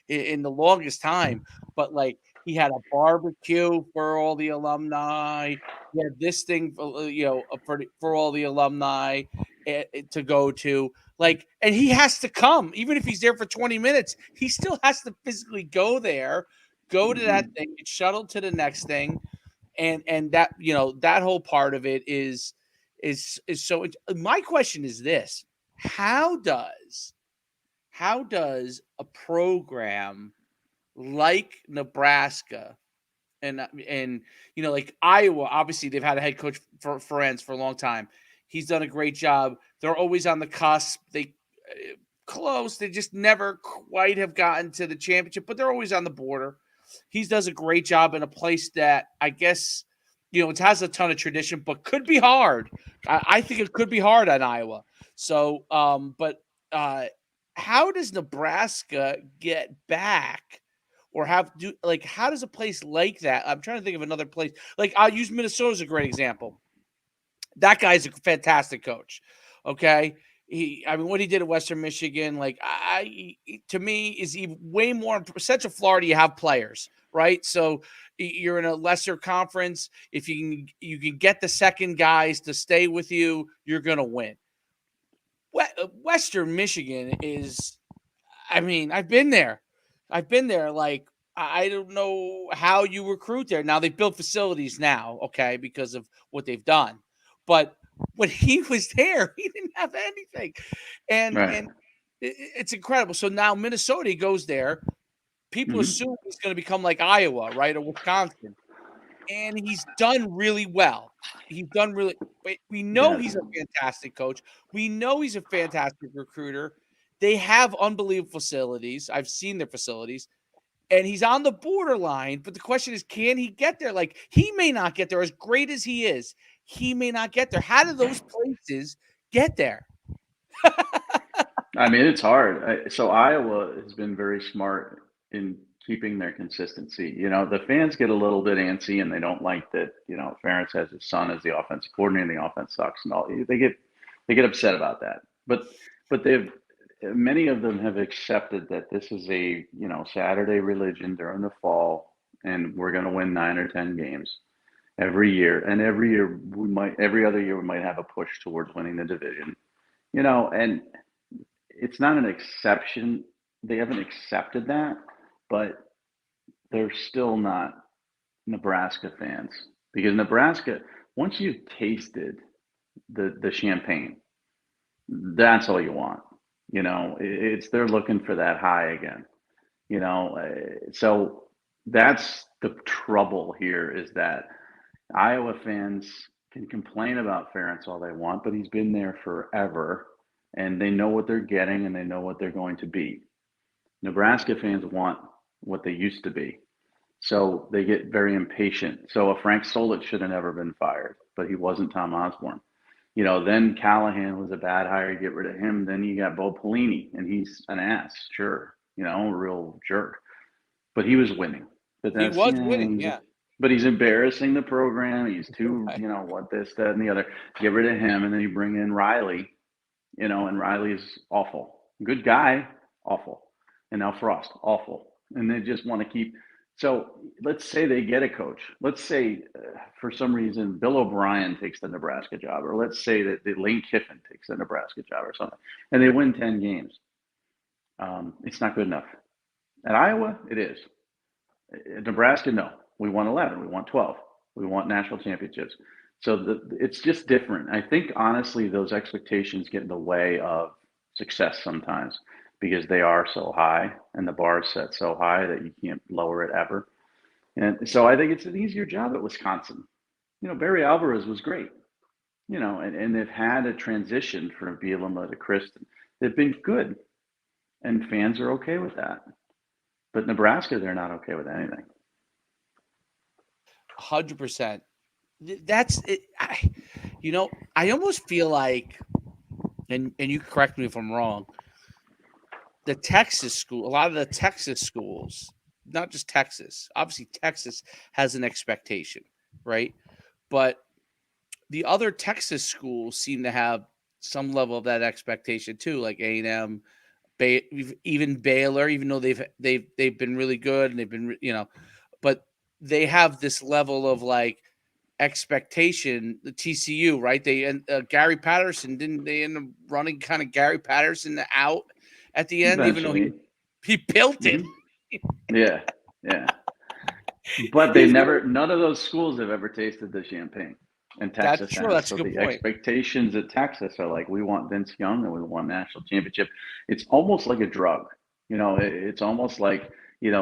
in the longest time. But like he had a barbecue for all the alumni. He had this thing for all the alumni to go to. Like, and he has to come, even if he's there for 20 minutes. He still has to physically go there, go to that Mm-hmm. thing, get shuttled to the next thing, and that that whole part of it is so. My question is this: how does a program like Nebraska and like Iowa, obviously they've had a head coach for Ferenc for a long time. He's done a great job. They're always on the cusp. They close. They just never quite have gotten to the championship, but they're always on the border. He does a great job in a place that I guess it has a ton of tradition, but could be hard. I think it could be hard on Iowa. So, but how does Nebraska get back? Or how does a place like that? I'm trying to think of another place. Like I'll use Minnesota as a great example. That guy's a fantastic coach. Okay. what he did at Western Michigan, like to me, is even way more. Central Florida, you have players, right? So you're in a lesser conference. If you can get the second guys to stay with you, you're gonna win. Western Michigan is, I've been there. Like, I don't know how you recruit there. Now they've built facilities now, okay, because of what they've done. But when he was there, he didn't have anything, and Right. and it's incredible. So now Minnesota, he goes there. People Hmm. assume he's going to become like Iowa, right, or Wisconsin, and he's done really well. He's done really. But we know Yes. he's a fantastic coach. We know he's a fantastic recruiter. They have unbelievable facilities. I've seen their facilities, and he's on the borderline. But the question is, can he get there? Like, he may not get there. As great as he is, he may not get there. How do those places get there? I mean, it's hard. So Iowa has been very smart in keeping their consistency. The fans get a little bit antsy and they don't like that, Ferentz has his son as the offensive coordinator and the offense sucks and all. They get upset about that. But many of them have accepted that this is a, Saturday religion during the fall, and we're going to win 9 or 10 games every year. And every other year we might have a push towards winning the division. And it's not an exception. They haven't accepted that, but they're still not Nebraska fans, because Nebraska, once you've tasted the champagne, that's all you want. It's they're looking for that high again. So that's the trouble here, is that Iowa fans can complain about Ferentz all they want, but he's been there forever, and they know what they're getting and they know what they're going to be. Nebraska fans want what they used to be, so they get very impatient. So a Frank Solich should have never been fired, but he wasn't Tom Osborne. Then Callahan was a bad hire, get rid of him. Then you got Bo Pelini, and he's an ass, sure, a real jerk, but he was winning. But He that's was winning, yeah. but he's embarrassing the program. He's too, Right. what this, that, and the other. Get rid of him, and then you bring in Riley, and Riley's awful. Good guy, awful. And now Frost, awful. And they just want to keep. So let's say they get a coach. Let's say for some reason Bill O'Brien takes the Nebraska job, or let's say that Lane Kiffin takes the Nebraska job or something, and they win 10 games. It's not good enough. At Iowa, it is. At Nebraska, no. We won 11. We won 12. We won national championships. So it's just different. I think, honestly, those expectations get in the way of success sometimes, because they are so high and the bar is set so high that you can't lower it ever. And so I think it's an easier job at Wisconsin. Barry Alvarez was great, and they've had a transition from Bielema to Kristen. They've been good, and fans are okay with that. But Nebraska, they're not okay with anything. 100%. That's it. I almost feel like, and you correct me if I'm wrong, a lot of the Texas schools, not just Texas, obviously Texas has an expectation, right? But the other Texas schools seem to have some level of that expectation too, like A&M, even Baylor, even though they've been really good and they've been, but they have this level of like expectation. The TCU, right? They and Gary Patterson, didn't they end up running kind of Gary Patterson out at the end, even though Eventually. he built it. Yeah, yeah. But He's gonna, none of those schools have ever tasted the champagne, and that's Texas true. has. That's a So good the point. expectations at Texas are like, we want Vince Young and we want national championship. It's almost like a drug. It's almost like,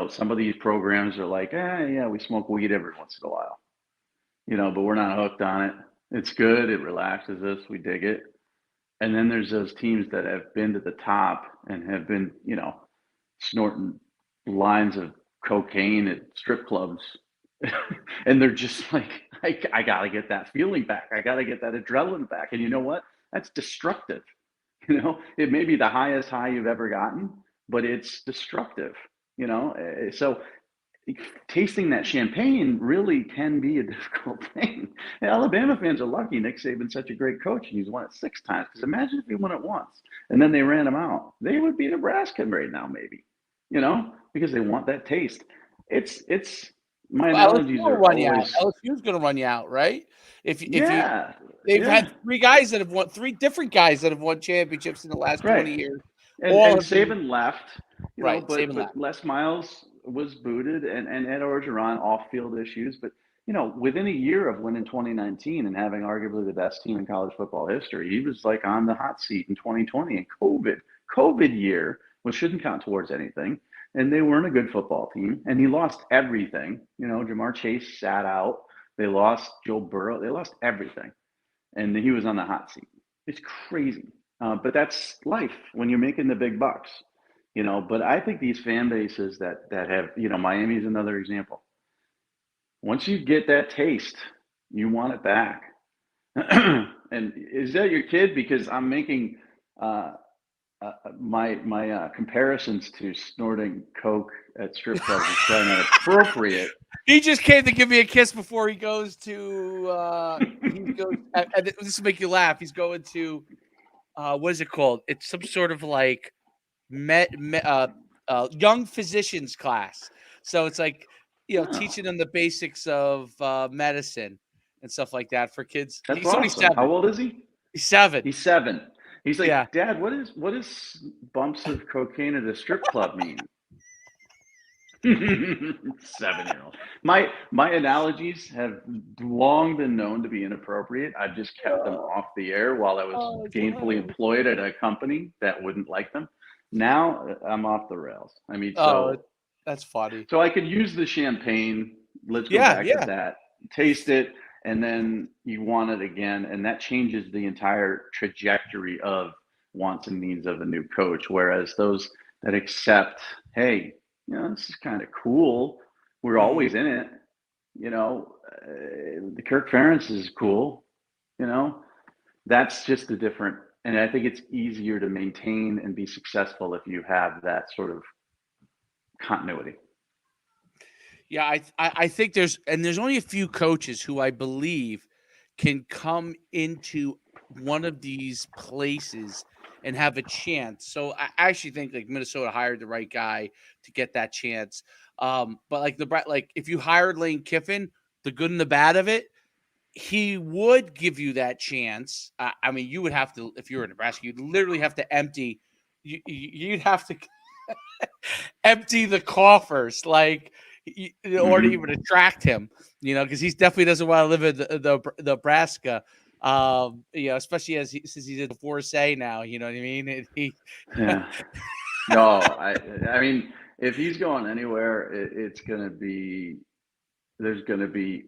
some of these programs are like, yeah, we smoke weed every once in a while, but we're not hooked on it. It's good. It relaxes us. We dig it. And then there's those teams that have been to the top and have been, snorting lines of cocaine at strip clubs. And they're just like, I got to get that feeling back. I got to get that adrenaline back. And you know what? That's destructive. It may be the highest high you've ever gotten, but it's destructive. So tasting that champagne really can be a difficult thing. And Alabama fans are lucky Nick Saban's such a great coach and he's won it 6 times. Because imagine if he won it once and then they ran him out. They would be Nebraska right now, maybe, because they want that taste. It's my analogies LSU will are run you out. always, LSU's going to run you out, right? If you, yeah, they've yeah, had three different guys that have won championships in the last right. 20 years. And All have been Saban left, right. but Saban left. Les Miles was booted, and Ed Orgeron off-field issues. But within a year of winning 2019 and having arguably the best team in college football history, he was like on the hot seat in 2020. And COVID year, which shouldn't count towards anything, and they weren't a good football team. And he lost everything. Jamar Chase sat out. They lost Joe Burrow. They lost everything, and he was on the hot seat. It's crazy. But that's life when you're making the big bucks, But I think these fan bases that have, Miami's another example. Once you get that taste, you want it back. And is that your kid? Because I'm making my comparisons to snorting coke at strip clubs is probably not appropriate. He just came to give me a kiss before he goes to. And this will make you laugh. He's going to. What is it called? It's some sort of like young physicians class. So it's like teaching them the basics of medicine and stuff like that for kids. That's He's only awesome. 7. How old is he? He's 7. He's 7. He's like, Yeah. Dad, what is bumps of cocaine at a strip club mean? 7-year-old. My analogies have long been known to be inappropriate. I've just kept them off the air while I was gainfully employed at a company that wouldn't like them. Now I'm off the rails. I mean, that's funny. So I could use the champagne. Let's go back to that. Taste it, and then you want it again, and that changes the entire trajectory of wants and needs of a new coach. Whereas those that accept, hey, this is kind of cool. We're always in it. The Kirk Ferentz is cool. That's just a different. And I think it's easier to maintain and be successful if you have that sort of continuity. Yeah, I think there's only a few coaches who I believe can come into one of these places and have a chance. So I actually think like Minnesota hired the right guy to get that chance. But like if you hired Lane Kiffin, the good and the bad of it, he would give you that chance. I mean, you would have to, if you were in Nebraska, you'd literally have to empty. You'd have to empty the coffers, like, or to even attract him. Because he definitely doesn't want to live in the Nebraska. Especially since he's a divorcee now. You know what I mean? Yeah. No, I mean, if he's going anywhere, it's going to be. There's going to be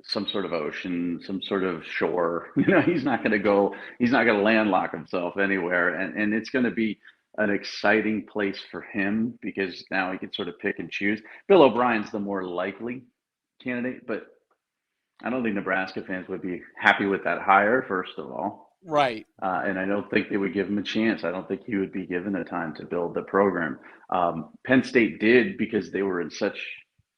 some sort of ocean, some sort of shore. He's not going to landlock himself anywhere. And it's going to be an exciting place for him because now he can sort of pick and choose. Bill O'Brien's the more likely candidate, but I don't think Nebraska fans would be happy with that hire, first of all. Right. And I don't think they would give him a chance. I don't think he would be given the time to build the program. Penn State did because they were in such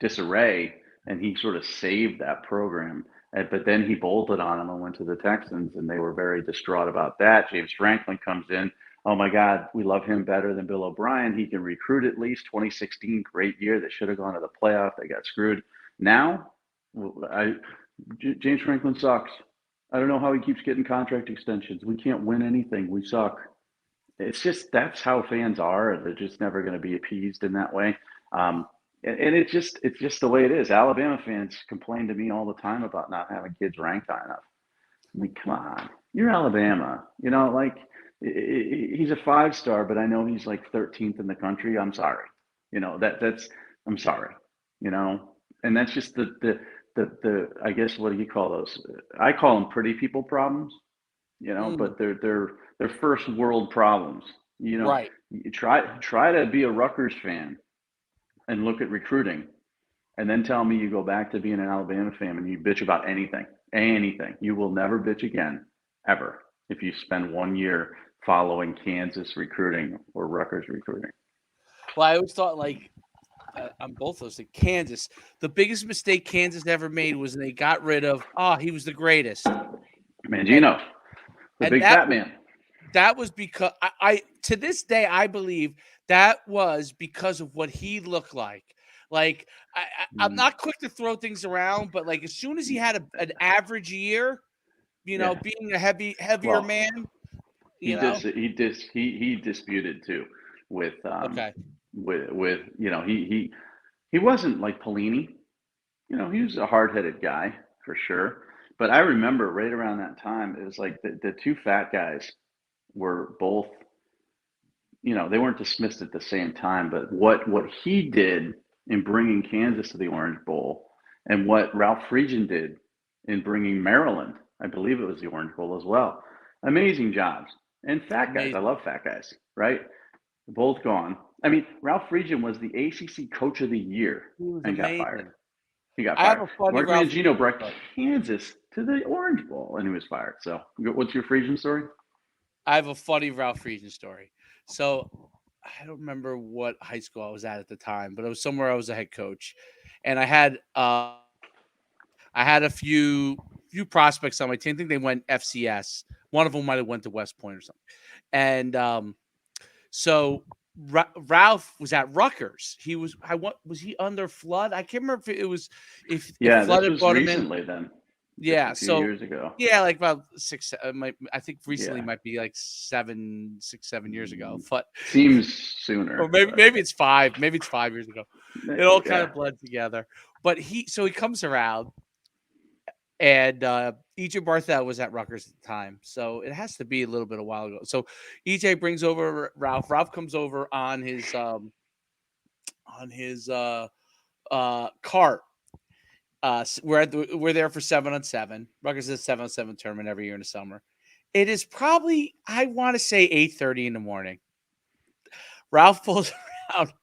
disarray, and he sort of saved that program. But then he bolted on them and went to the Texans, and they were very distraught about that. James Franklin comes in. Oh, my God, we love him better than Bill O'Brien. He can recruit at least. 2016, great year. They should have gone to the playoff. They got screwed. Now, James Franklin sucks. I don't know how he keeps getting contract extensions. We can't win anything. We suck. It's just that's how fans are. They're just never going to be appeased in that way. And it's just the way it is. Alabama fans complain to me all the time about not having kids ranked high enough. I mean, come on, you're Alabama. He's a 5-star, but I know he's like 13th in the country. I'm sorry. I'm sorry. And that's just the I guess, what do you call those? I call them pretty people problems. But they're first world problems. Right. You try to be a Rutgers fan and look at recruiting, and then tell me you go back to being an Alabama fan and you bitch about anything. You will never bitch again, ever, if you spend 1 year following Kansas recruiting or Rutgers recruiting. Well, I always thought, like, on both those. Like Kansas, the biggest mistake Kansas ever made was they got rid of. Oh, he was the greatest, and Mangino, the and big fat man. that was because I to this day I believe that was because of what he looked like. Like I'm Mm, not quick to throw things around, but like as soon as he had an average year, yeah. being a heavier Well, man, he disputed too with Okay. he wasn't like Pelini. He was a hard-headed guy for sure. But I remember right around that time, it was like the two fat guys were both, they weren't dismissed at the same time. But what he did in bringing Kansas to the Orange Bowl, and what Ralph Friedgen did in bringing Maryland, I believe it was the Orange Bowl as well. Amazing jobs. And fat guys, I Amazing. love fat guys, right? Both gone. I mean, Ralph Friedgen was the ACC Coach of the Year He was and got fired. amazing. He got I have fired. a funny Mark Ralph Mangino Friedgen brought story. Kansas to the Orange Bowl, and he was fired. So, what's your Friedgen story? I have a funny Ralph Friedgen story. So I don't remember what high school I was at the time, but it was somewhere I was a head coach, and I had a few prospects on my team. I think they went FCS. One of them might have went to West Point or something. And so Ralph was at Rutgers. He was was he under flood? I can't remember if Yeah, flood this had was brought him in. recently then, just a Yeah. few So years ago. yeah, like about I think recently Yeah, might be like 7 6 7 years ago, but seems or sooner, but maybe it's 5, maybe it's 5 years ago. It all kind yeah. of bled together. But he comes around, and EJ Barthel was at Rutgers at the time, so it has to be a little bit a while ago. So EJ brings over Ralph. Ralph comes over on his cart. We're there for 7-on-7. Rutgers is a 7-on-7 tournament every year in the summer. It is probably, I want to say, 8:30 in the morning. Ralph pulls around.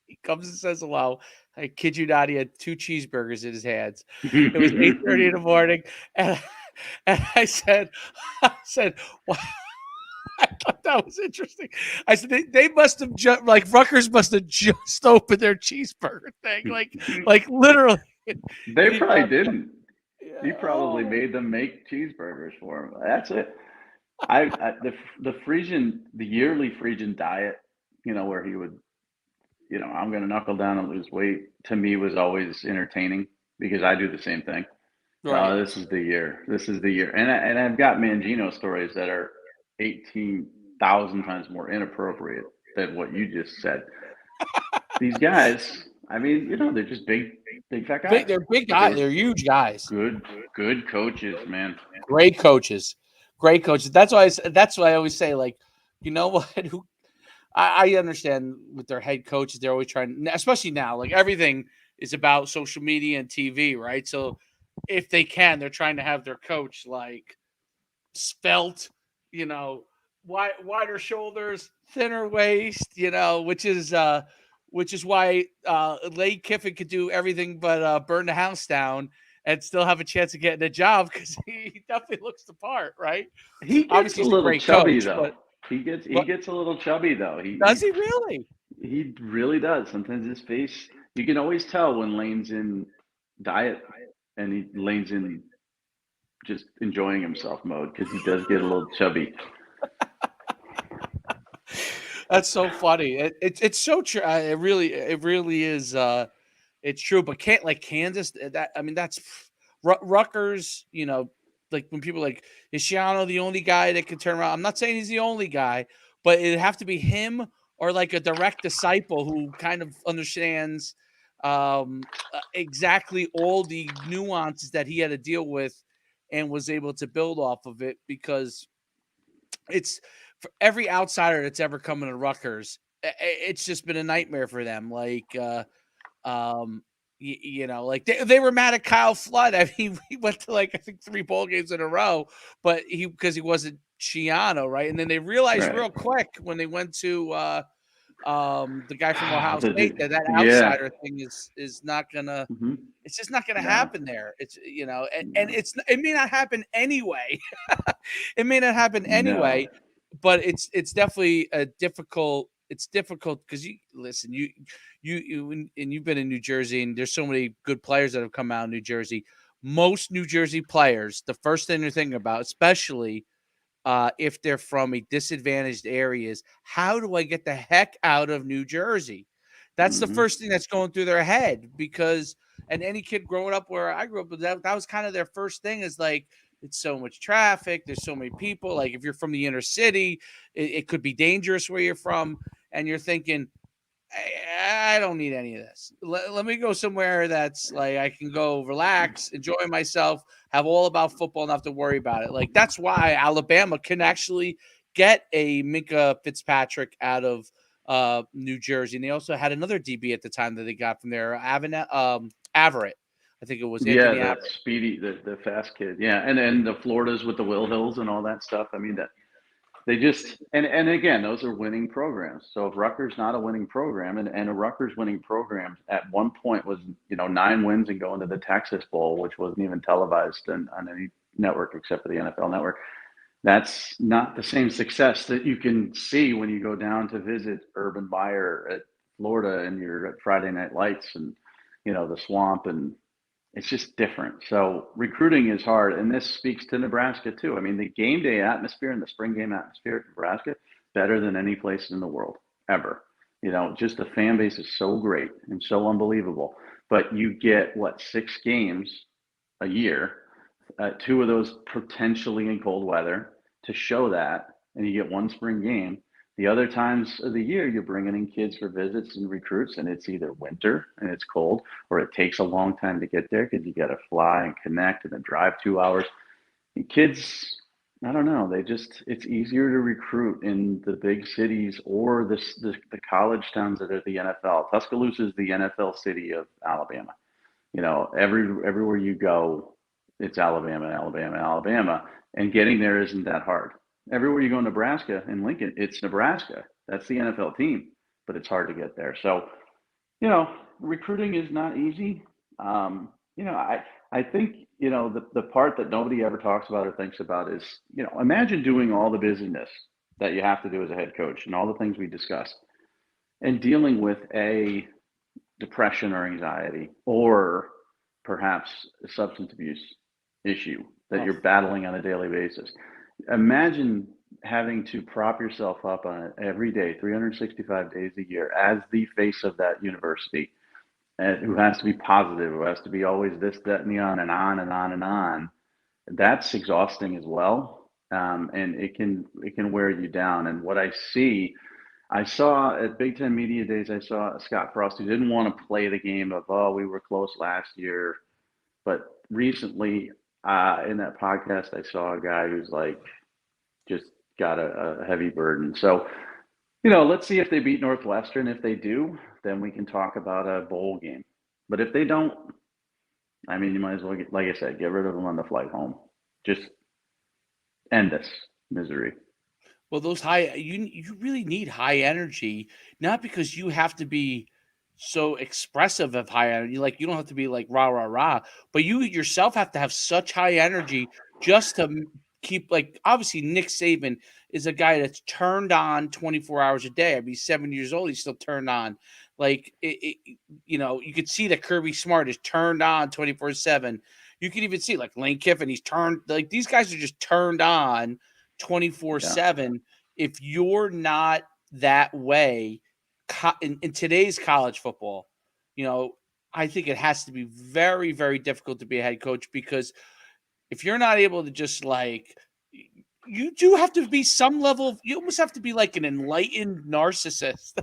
He comes and says hello. I kid you not, he had 2 cheeseburgers in his hands. It was 8:30 in the morning, and and I said, "Wow." I thought that was interesting. I said they must have just like Rutgers must have just opened their cheeseburger thing, like literally. And They he probably comes, didn't. yeah, He probably oh, made them make cheeseburgers for him. That's it. The Frisian, the yearly Frisian diet, where he would, I'm going to knuckle down and lose weight, to me was always entertaining because I do the same thing. right. This is the year. This is the year. And I've got Mangino stories that are 18,000 times more inappropriate than what you just said. These guys, I mean, they're just big fat guys, They're big but they guys. were They're huge guys. good, good coaches, man. Great coaches. Great coaches. That's why I always say, like, you know what? I understand with their head coaches, they're always trying, especially now, like everything is about social media and TV, right? So if they can, they're trying to have their coach like spelt, you know, wider shoulders, thinner waist, which is why Lane Kiffin could do everything but burn the house down and still have a chance of getting a job because he definitely looks the part, right? He gets Obviously, a he's a little great chubby coach, though. but He what gets a little chubby though. does he really? He really does. Sometimes his face, you can always tell when Lane's in diet and Lane's in just enjoying himself mode because he does get a little chubby. That's so funny. It's so true. It really is. It's true. But can't like Kansas. That I mean, that's Rutgers. Like when people are like, is Shiano the only guy that can turn around? I'm not saying he's the only guy, but it'd have to be him or like a direct disciple who kind of understands exactly all the nuances that he had to deal with and was able to build off of it because it's for every outsider that's ever come into Rutgers, it's just been a nightmare for them. Like, like they were mad at Kyle Flood. I mean, he went to like I think 3 bowl games in a row, but because he wasn't Chiano, right? And then they realized Right. real quick when they went to the guy from Ohio State that Yeah. outsider thing is not gonna. Hmm. It's just not going to No. happen there. It's and No. it may not happen anyway. It may not happen No. anyway, but it's definitely a difficult it's difficult because you've been in New Jersey, and there's so many good players that have come out of New Jersey. Most New Jersey players, the first thing they're thinking about, especially if they're from a disadvantaged areas, how do I get the heck out of New Jersey? That's the Hmm. first thing that's going through their head because, and any kid growing up where I grew up, that was kind of their first thing is like, it's so much traffic. There's so many people. Like if you're from the inner city, it could be dangerous where you're from. And you're thinking, I don't need any of this. Let me go somewhere that's like I can go relax, enjoy myself, have all about football, not have to worry about it. Like that's why Alabama can actually get a Minka Fitzpatrick out of New Jersey, and they also had another DB at the time that they got from there, Averett. I think it was Yeah, Anthony the Averett. speedy, the fast kid. Yeah, and the Floridas with the Will Hills and all that stuff. I mean, that they just and again, those are winning programs. So if Rutgers not a winning program, and a Rutgers winning program at one point was 9 wins and going to the Texas Bowl, which wasn't even televised on any network except for the NFL Network. That's not the same success that you can see when you go down to visit Urban Meyer at Florida and you're at Friday Night Lights and the Swamp, and it's just different. So recruiting is hard, and this speaks to Nebraska too. I mean, the game day atmosphere and the spring game atmosphere at Nebraska better than any place in the world ever. Just the fan base is so great and so unbelievable. But you get what, 6 games a year, 2 of those potentially in cold weather to show that, and you get one spring game. The other times of the year, you're bringing in kids for visits and recruits, and it's either winter and it's cold, or it takes a long time to get there because you got to fly and connect and then drive 2 hours. And kids, I don't know, it's easier to recruit in the big cities or the college towns that are the NFL. Tuscaloosa is the NFL city of Alabama. Everywhere you go, it's Alabama, Alabama, Alabama, and getting there isn't that hard. Everywhere you go in Nebraska and Lincoln, it's Nebraska. That's the NFL team, but it's hard to get there. So, recruiting is not easy. I think the part that nobody ever talks about or thinks about is imagine doing all the business that you have to do as a head coach and all the things we discussed, and dealing with a depression or anxiety, or perhaps a substance abuse issue that Oh, you're battling on a daily basis. Imagine having to prop yourself up on it every day, 365 days a year, as the face of that university, and who has to be positive, who has to be always this, that, and the on and on and on and on. That's exhausting as well, and it can wear you down. And what I saw at Big Ten Media Days, I saw Scott Frost, who didn't want to play the game of, oh, we were close last year. But recently, in that podcast, I saw a guy who's like, just got a heavy burden. So, let's see if they beat Northwestern. If they do, then we can talk about a bowl game. But if they don't, I mean, you might as well, like I said, get rid of them on the flight home. Just end this misery. well, those you really need high energy, not because you have to be so expressive of high energy. Like you don't have to be like rah rah rah, but you yourself have to have such high energy just to keep like obviously Nick Saban is a guy that's turned on 24 hours a day. I mean, he's 70 years old, he's still turned on. Like you could see that Kirby Smart is turned on 24/7. You can even see like Lane Kiffin, he's turned like these guys are just turned on Yeah. 24/7. If you're not that way in today's college football, you know, I think it has to be very, very difficult to be a head coach because if you're not able to just like, you do have to be some level of, you almost have to be like an enlightened narcissist.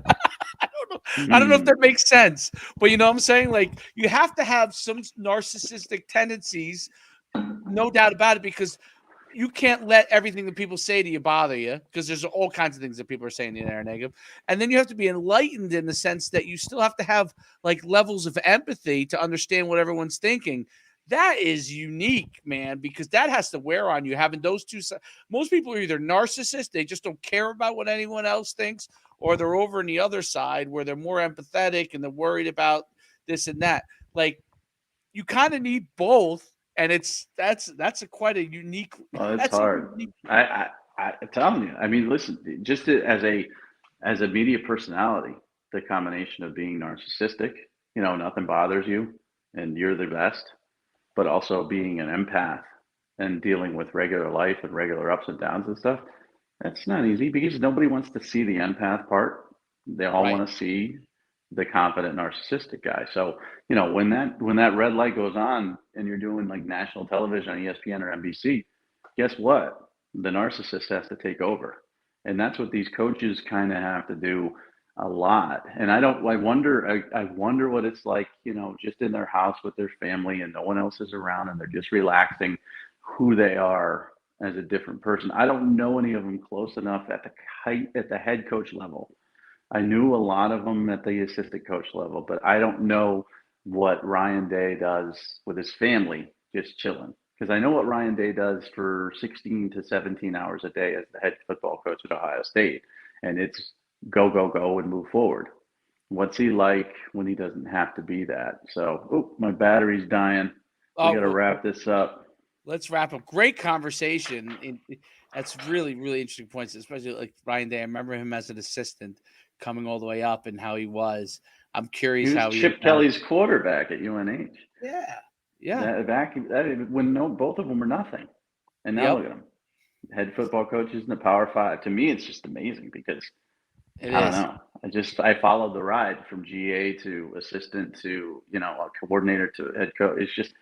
I don't know. I don't know if Hmm. that makes sense, but you know what I'm saying? Like, you have to have some narcissistic tendencies, no doubt about it, because you can't let everything that people say to you bother you because there's all kinds of things that people are saying to you that are negative. And then you have to be enlightened in the sense that you still have to have like levels of empathy to understand what everyone's thinking. That is unique, man, because that has to wear on you having those two. Most people are either narcissists, they just don't care about what anyone else thinks, or they're over on the other side where they're more empathetic and they're worried about this and that. Like, you kind of need both, and that's a quite a unique Well, it's that's a hard. unique I'm telling you. I mean, listen, just as a as a media personality, the combination of being narcissistic, nothing bothers you and you're the best, but also being an empath and dealing with regular life and regular ups and downs and stuff, that's not easy because nobody wants to see the empath part. They all Right. want to see the confident narcissistic guy. So, when that red light goes on and you're doing like national television on ESPN or NBC, guess what? The narcissist has to take over. And that's what these coaches kind of have to do a lot. And I wonder what it's like, just in their house with their family and no one else is around and they're just relaxing, who they are as a different person. I don't know any of them close enough at the head coach level. I knew a lot of them at the assistant coach level, but I don't know what Ryan Day does with his family, just chilling. Because I know what Ryan Day does for 16 to 17 hours a day as the head football coach at Ohio State. And it's go, go, go and move forward. What's he like when he doesn't have to be that? So, my battery's dying. We got to wrap this up. Let's wrap up. Great conversation. That's really, really interesting points, especially like Ryan Day. I remember him as an assistant coming all the way up and how he was. I'm curious He was how Chip Kelly's quarterback at UNH. Yeah. Yeah. Both of them were nothing. And now Yep. look at them. Head football coaches in the Power Five. To me, it's just amazing because I don't know. I followed the ride from GA to assistant to a coordinator to head coach. It's just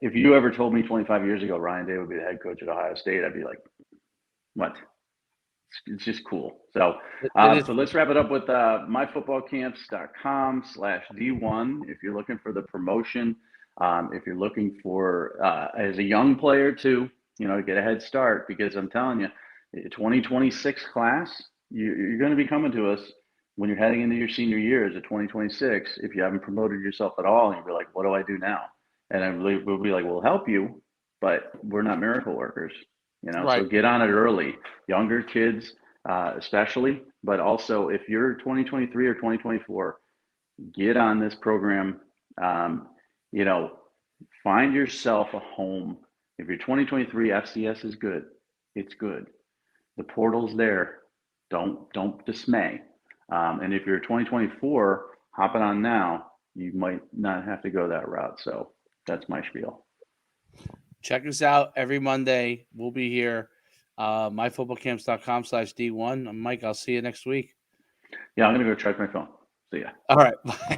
if you ever told me 25 years ago Ryan Day would be the head coach at Ohio State, I'd be like, what? It's just cool. So let's wrap it up with myfootballcamps.com/D1. If you're looking for the promotion, if you're looking for as a young player to get a head start, because I'm telling you, 2026 class, you're going to be coming to us when you're heading into your senior year as a 2026. If you haven't promoted yourself at all, and you'll be like, what do I do now? And we'll be like, we'll help you, but we're not miracle workers. Right. So get on it early, younger kids, especially, but also if you're 2023 or 2024, get on this program. Find yourself a home. If you're 2023, FCS is good. It's good. The portal's there. Don't dismay. And if you're 2024, hopping on now, you might not have to go that route. So that's my spiel. Check us out every Monday. We'll be here. myfootballcamps.com/D1. Mike, I'll see you next week. Yeah, I'm going to go check my phone. See ya. All right. Bye.